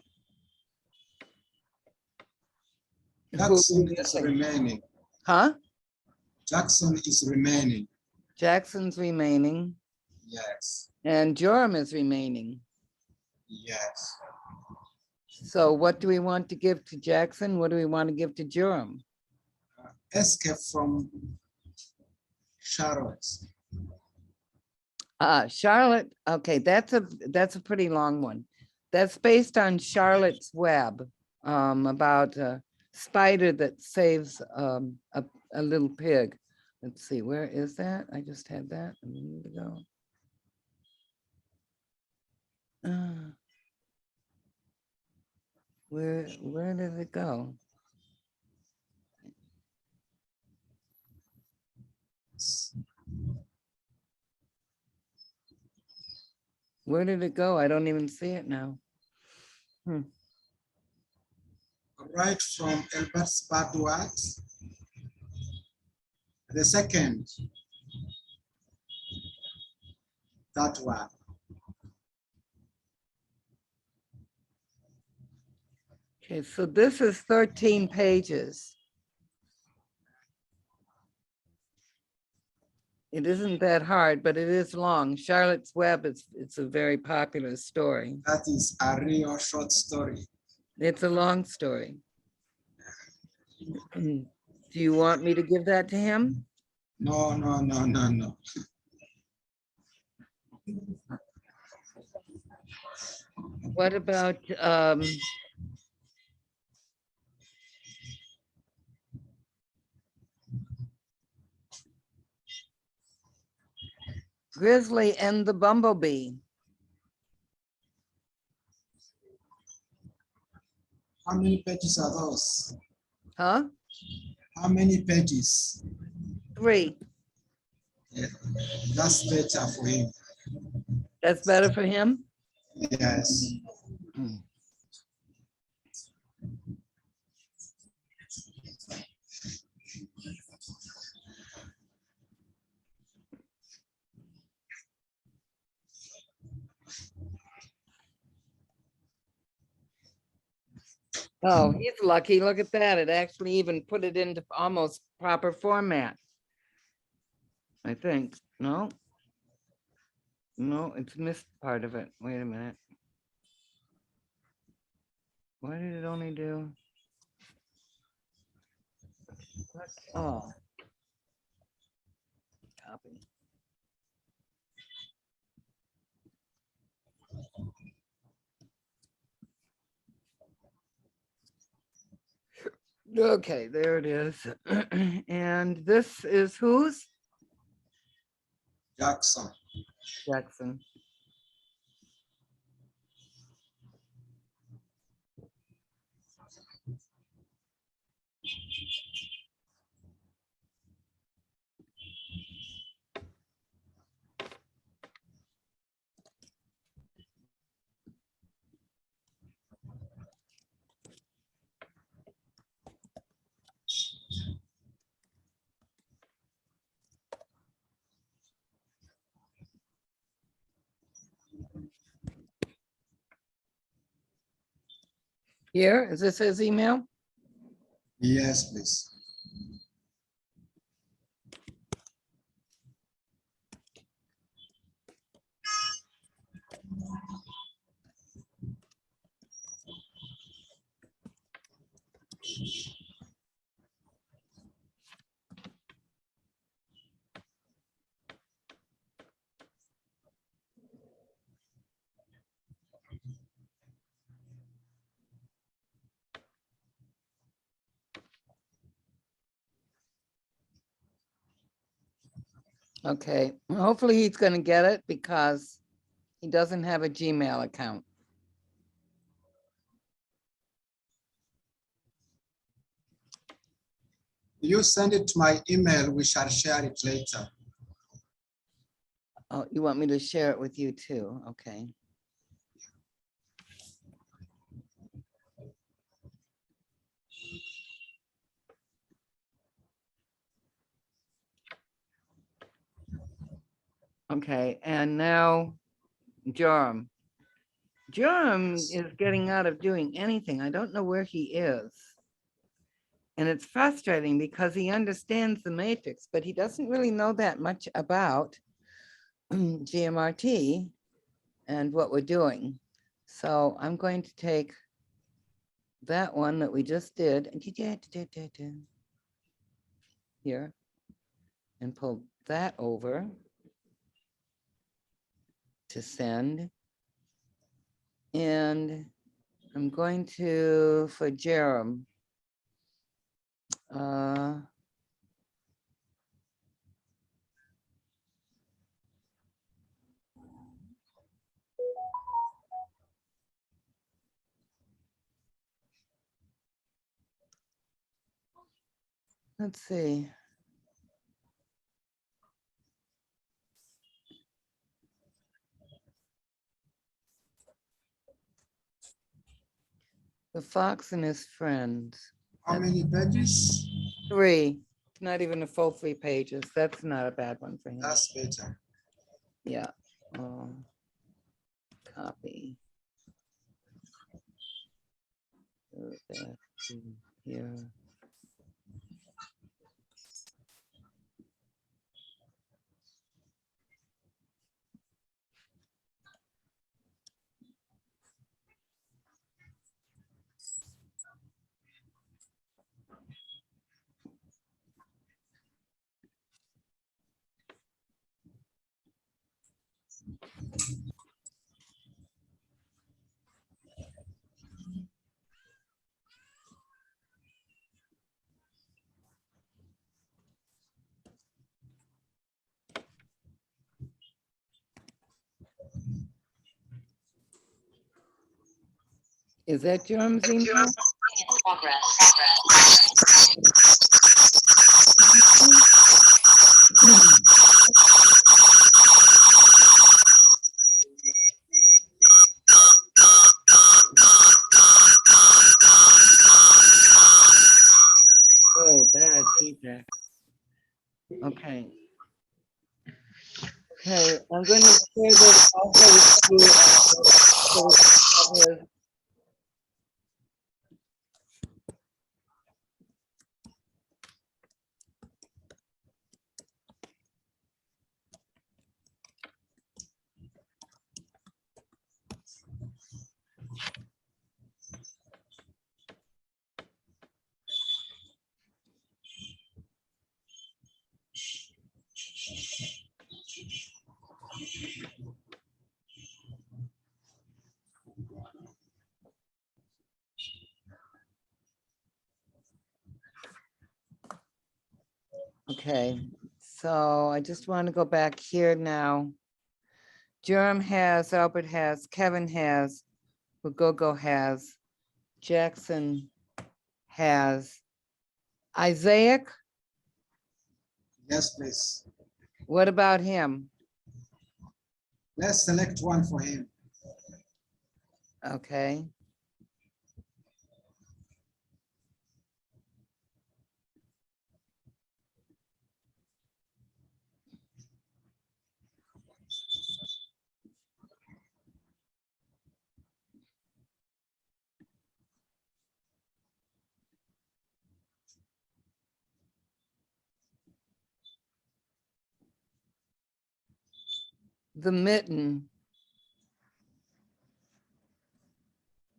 Speaker 1: Who
Speaker 3: Jackson
Speaker 1: we
Speaker 3: is
Speaker 1: missing?
Speaker 3: remaining.
Speaker 1: Huh?
Speaker 3: Jackson is remaining.
Speaker 1: Jackson's remaining
Speaker 3: Yes,
Speaker 1: and Joram is remaining.
Speaker 3: yes.
Speaker 1: So what do we want to give to Jackson? What do we want to give to Joram?
Speaker 3: Escape from Charlotte.
Speaker 1: Charlotte, okay, that's a pretty long one. That's based on Charlotte's Web, about a spider that saves a little pig. Let's see, where is that? I just had that a minute ago. Where did it go? Where did it go? I don't even see it now.
Speaker 3: Right from Albert's bad words. The second, that one.
Speaker 1: Okay, so this is 13 pages. It isn't that hard, but it is long. Charlotte's Web, it's a very popular story.
Speaker 3: That is a real short story.
Speaker 1: It's a long story. Do you want me to give that to him?
Speaker 3: No, no, no, no, no.
Speaker 1: What about Grizzly and the Bumblebee?
Speaker 3: How many pages are those?
Speaker 1: Huh?
Speaker 3: How many pages?
Speaker 1: 3.
Speaker 3: Yeah, that's better for him.
Speaker 1: That's better for him?
Speaker 3: Yes.
Speaker 1: Oh, he's lucky. Look at that. It actually even put it into almost proper format. I think. No? No, it's missed part of it. Wait a minute. Why did it only do? What? Oh. Copy. Okay, there it is. And this is whose?
Speaker 3: Jackson.
Speaker 1: Jackson. Here, is this his email?
Speaker 3: Yes, please.
Speaker 1: Okay, hopefully he's gonna get it because he doesn't have a Gmail account.
Speaker 3: You send it to my email, we shall share it later.
Speaker 1: Oh, you want me to share it with you too? Okay. Okay, and now Joram. Joram is getting out of doing anything. I don't know where he is. And it's frustrating because he understands the matrix, but he doesn't really know that much about GMRT and what we're doing. So I'm going to take that one that we just did here and pull that over to send. And I'm going to, for Jerem, let's see. The fox and his friends.
Speaker 3: How many pages?
Speaker 1: 3, not even a full 3 pages. That's not a bad one for him.
Speaker 3: That's better.
Speaker 1: Yeah. Copy. Go back to here. Is that Jerem's email? Oh, bad feedback. Okay. Okay, I'm going to share this also with you. Okay, so I just want to go back here now. Jerem has, Albert has, Kevin has, Wagogo has, Jackson has, Isaac,
Speaker 3: Yes, please.
Speaker 1: what about him?
Speaker 3: Let's select one for him.
Speaker 1: Okay. the mitten.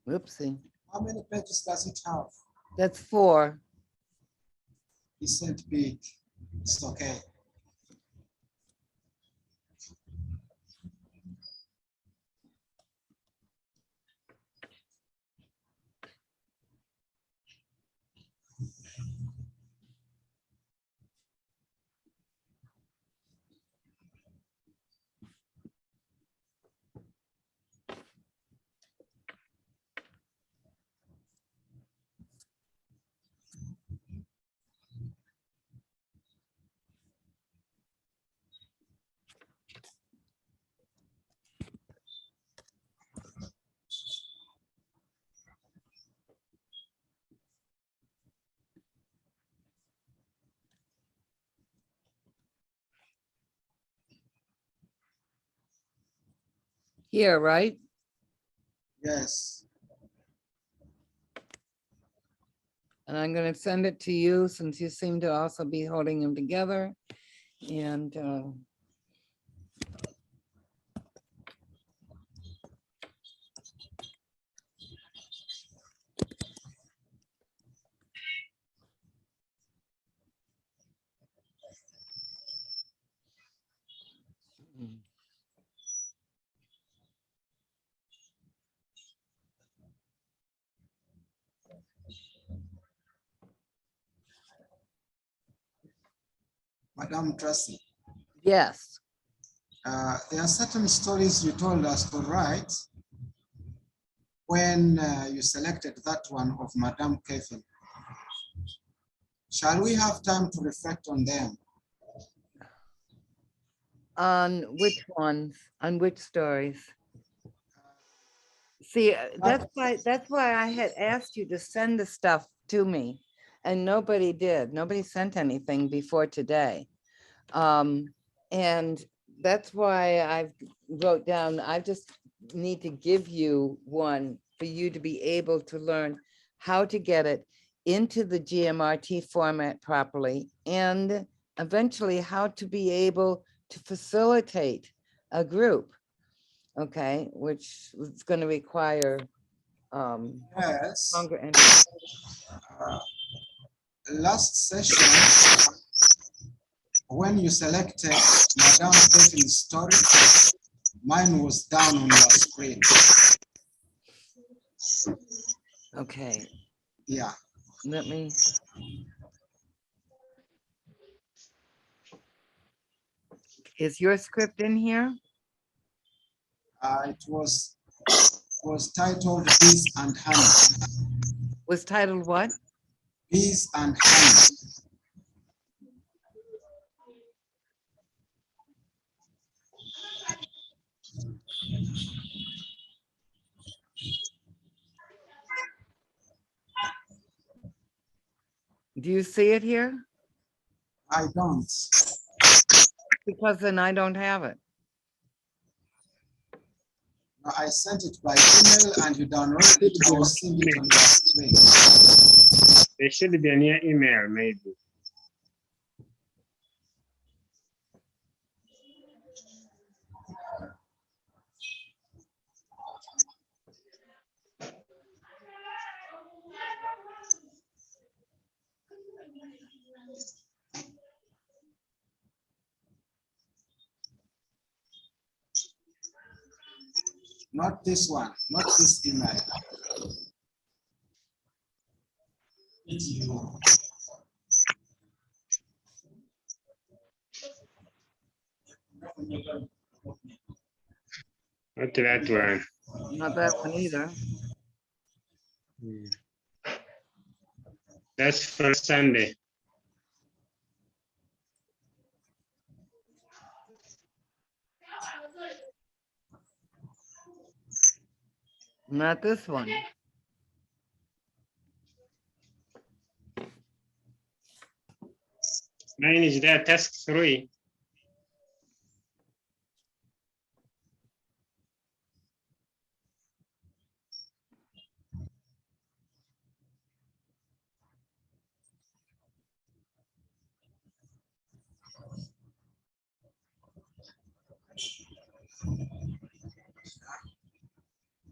Speaker 1: Oopsie,
Speaker 3: How many pages does it have?
Speaker 1: that's 4.
Speaker 3: Isn't big. It's okay.
Speaker 1: Here, right?
Speaker 3: Yes.
Speaker 1: And I'm going to send it to you since you seem to also be holding them together. And
Speaker 3: Madam Tracy,
Speaker 1: yes,
Speaker 3: there are certain stories you told us to write when you selected that one of Madame Kevin. Shall we have time to reflect on them?
Speaker 1: on which ones, on which stories? See, that's why I had asked you to send the stuff to me and nobody did. Nobody sent anything before today. And that's why I wrote down, I just need to give you one for you to be able to learn how to get it into the GMRT format properly and eventually how to be able to facilitate a group. Okay, which is going to require
Speaker 3: Yes.
Speaker 1: longer and
Speaker 3: Last session, when you selected Madame Kevin's story, mine was down on your screen.
Speaker 1: okay,
Speaker 3: Yeah.
Speaker 1: let me. Is your script in here?
Speaker 3: It was titled Bees and Honey.
Speaker 1: Was titled what?
Speaker 3: Bees and Honey.
Speaker 1: Do you see it here?
Speaker 3: I don't.
Speaker 1: Because then I don't have it.
Speaker 3: No, I sent it by email and you downloaded it. I was seeing it on your screen.
Speaker 2: There should be a near email, maybe.
Speaker 3: Not this one, not this email.
Speaker 2: Not that one.
Speaker 1: Not that one either.
Speaker 2: Hmm. That's for Sunday.
Speaker 1: Not this one.
Speaker 2: Mine is there, task 3.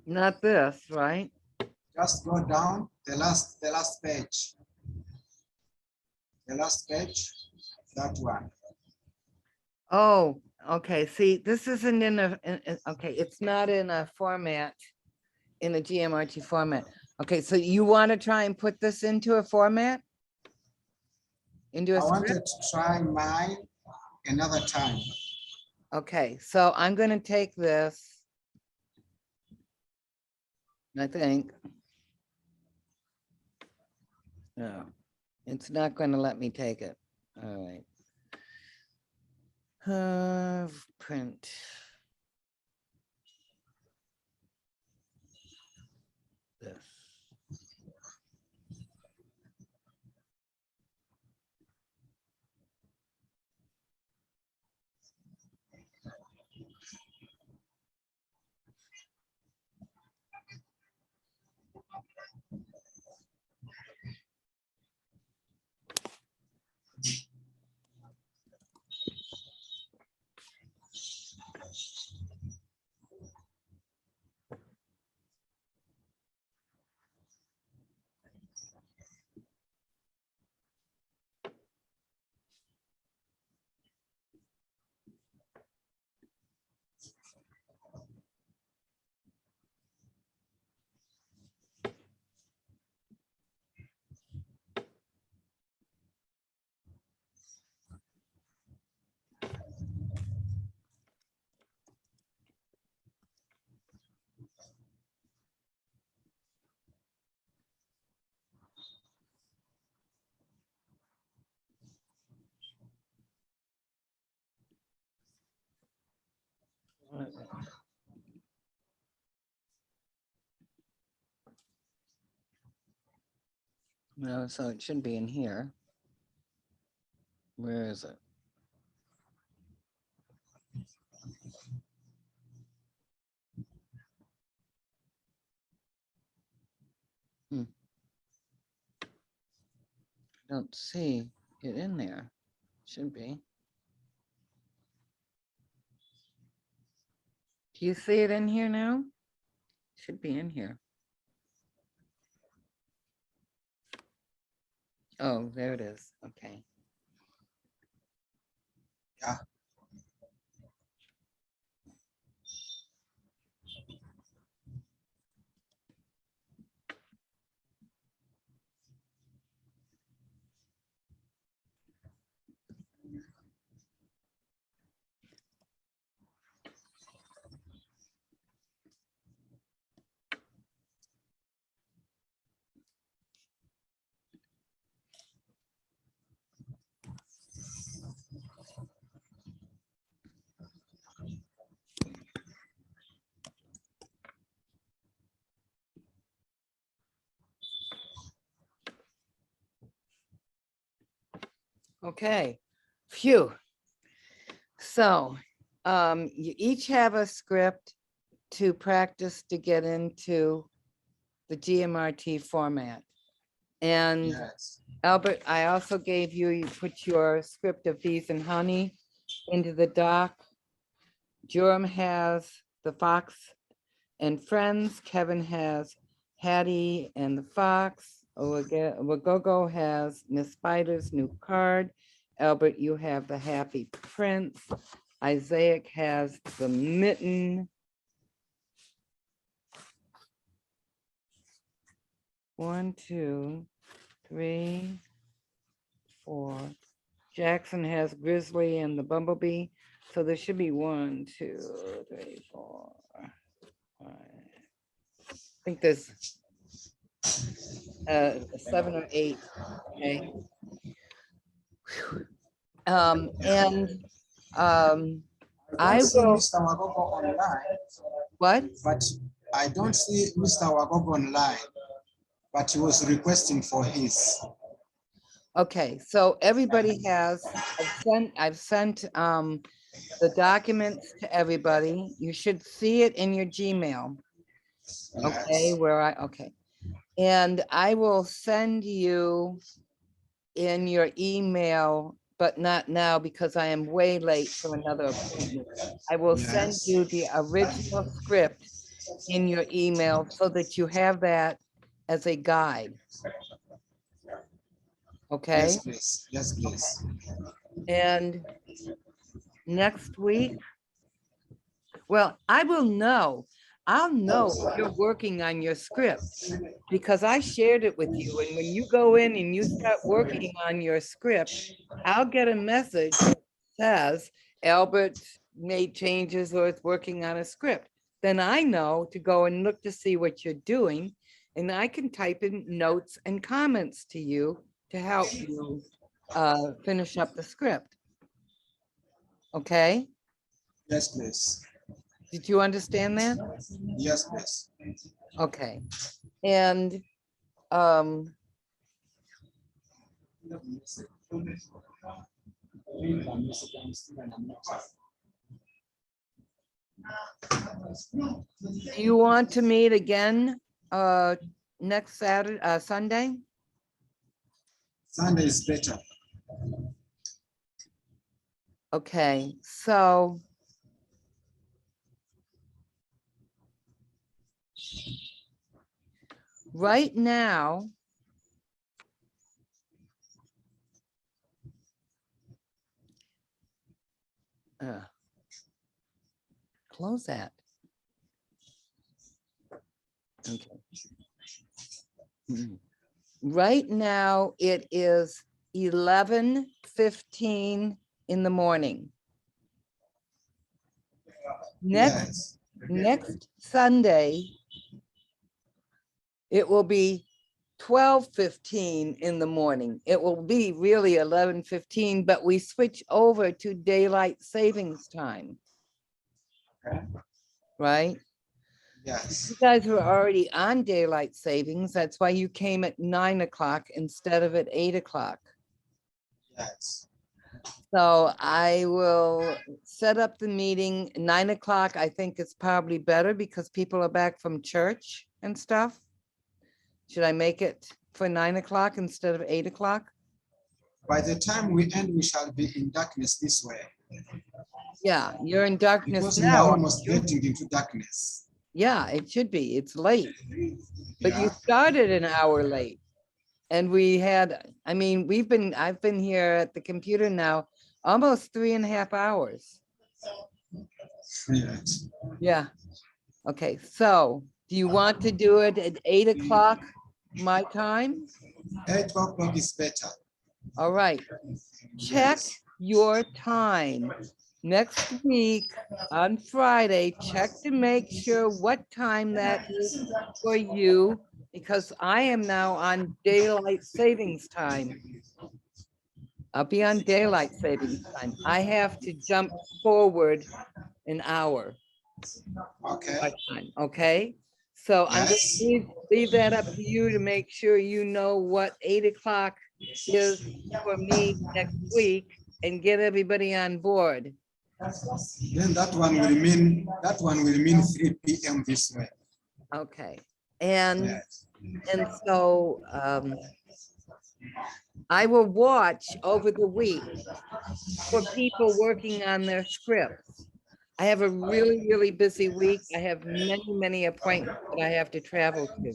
Speaker 1: Not this, right?
Speaker 3: Just go down the last page. The last page, that one.
Speaker 1: Oh, okay. See, this isn't okay, it's not in a format, in a GMRT format. Okay, so you want to try and put this into a format? Into
Speaker 3: I
Speaker 1: a
Speaker 3: wanted
Speaker 1: script?
Speaker 3: to try mine another time.
Speaker 1: Okay, so I'm going to take this. I think. No, it's not going to let me take it. All right. Print. This. No, so it should be in here. Where is it? I don't see it in there. Should be. Do you see it in here now? Should be in here. Oh, there it is. Okay.
Speaker 3: Yeah.
Speaker 1: Okay. Phew. So you each have a script to practice to get into the GMRT format. And
Speaker 3: Yes.
Speaker 1: Albert, I also gave you, you put your script of Bees and Honey into the doc. Jerome has the Fox and Friends. Kevin has Hattie and the Fox. Wagogo has Miss Spider's new card. Albert, you have the Happy Prince. Isaac has the Mitten. 1, 2, 3, 4. Jackson has Grizzly and the Bumblebee. So there should be 1, 2, 3, 4, 5. I think there's 7 or 8. Okay. And I
Speaker 3: don't see
Speaker 1: will.
Speaker 3: Mr. Wagogo online,
Speaker 1: What?
Speaker 3: but I don't see Mr. Wagogo online, but he was requesting for his.
Speaker 1: Okay, so everybody has, I've sent the documents to everybody. You should see it in your Gmail. Okay,
Speaker 3: Yes.
Speaker 1: okay. And I will send you in your email, but not now because I am way late for another appointment. I will send
Speaker 3: Yes.
Speaker 1: you the original script in your email so that you have that as a guide. Okay,
Speaker 3: Yes, please. Yes, please.
Speaker 1: and next week, well, I will know. I'll know if you're working on your script because I shared it with you. And when you go in and you start working on your script, I'll get a message that says Albert made changes or is working on a script. Then I know to go and look to see what you're doing. And I can type in notes and comments to you to help you finish up the script. Okay,
Speaker 3: Yes, please.
Speaker 1: did you understand that?
Speaker 3: Yes, please.
Speaker 1: Okay, and do you want to meet again next Saturday, Sunday?
Speaker 3: Sunday is better.
Speaker 1: Okay, so right now, close that. Okay. Right now, it is 11:15 in the morning.
Speaker 3: Yes.
Speaker 1: Next Sunday, it will be 12:15 in the morning. It will be really 11:15, but we switch over to daylight savings time.
Speaker 3: Okay.
Speaker 1: Right?
Speaker 3: Yes.
Speaker 1: You guys were already on daylight savings. That's why you came at 9 o'clock instead of at 8 o'clock.
Speaker 3: Yes.
Speaker 1: So I will set up the meeting 9 o'clock. I think it's probably better because people are back from church and stuff. Should I make it for 9 o'clock instead of 8 o'clock?
Speaker 3: By the time we end, we shall be in darkness this way.
Speaker 1: Yeah, you're in darkness
Speaker 3: Because we are
Speaker 1: now.
Speaker 3: almost getting into darkness.
Speaker 1: Yeah, it should be. It's late, but you
Speaker 3: Yeah.
Speaker 1: started an hour late. And we had, I mean, I've been here at the computer now almost 3.5 hours.
Speaker 3: Yes.
Speaker 1: Yeah. Okay, so do you want to do it at 8 o'clock my time?
Speaker 3: 8 o'clock is better.
Speaker 1: All right, check your time. Next week on Friday, check to make sure what time that is for you, because I am now on daylight savings time. I'll be on daylight savings time. I have to jump forward an hour.
Speaker 3: Okay.
Speaker 1: my time, okay? So I'm gonna
Speaker 3: Yes.
Speaker 1: leave that up to you to make sure you know what 8 o'clock is for me next week and get everybody on board.
Speaker 3: Then that one will mean 3 p.m. this way.
Speaker 1: Okay, and
Speaker 3: Yes.
Speaker 1: so I will watch over the week for people working on their scripts. I have a really, really busy week. I have many, many appointments that I have to travel to.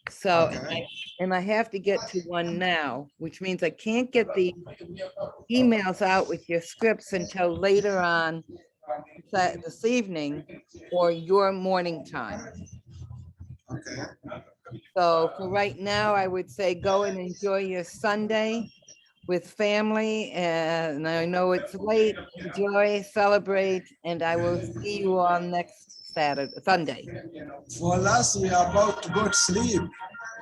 Speaker 1: So,
Speaker 3: Okay.
Speaker 1: and I have to get to one now, which means I can't get the emails out with your scripts until later on this evening or your morning time.
Speaker 3: Okay.
Speaker 1: So for right now, I would say go and enjoy your Sunday with family. And I know it's late. Enjoy, celebrate, and I will see you on next Sunday.
Speaker 3: For us, we are about to go to sleep.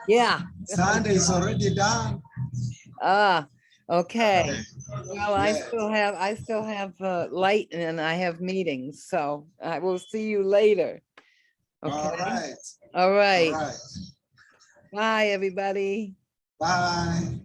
Speaker 1: Yeah.
Speaker 3: Sunday is already done.
Speaker 1: Okay. Well,
Speaker 3: Yeah.
Speaker 1: I still have light and I have meetings, so I will see you later.
Speaker 3: All
Speaker 1: Okay.
Speaker 3: right.
Speaker 1: All right.
Speaker 3: All right.
Speaker 1: Bye, everybody.
Speaker 3: Bye.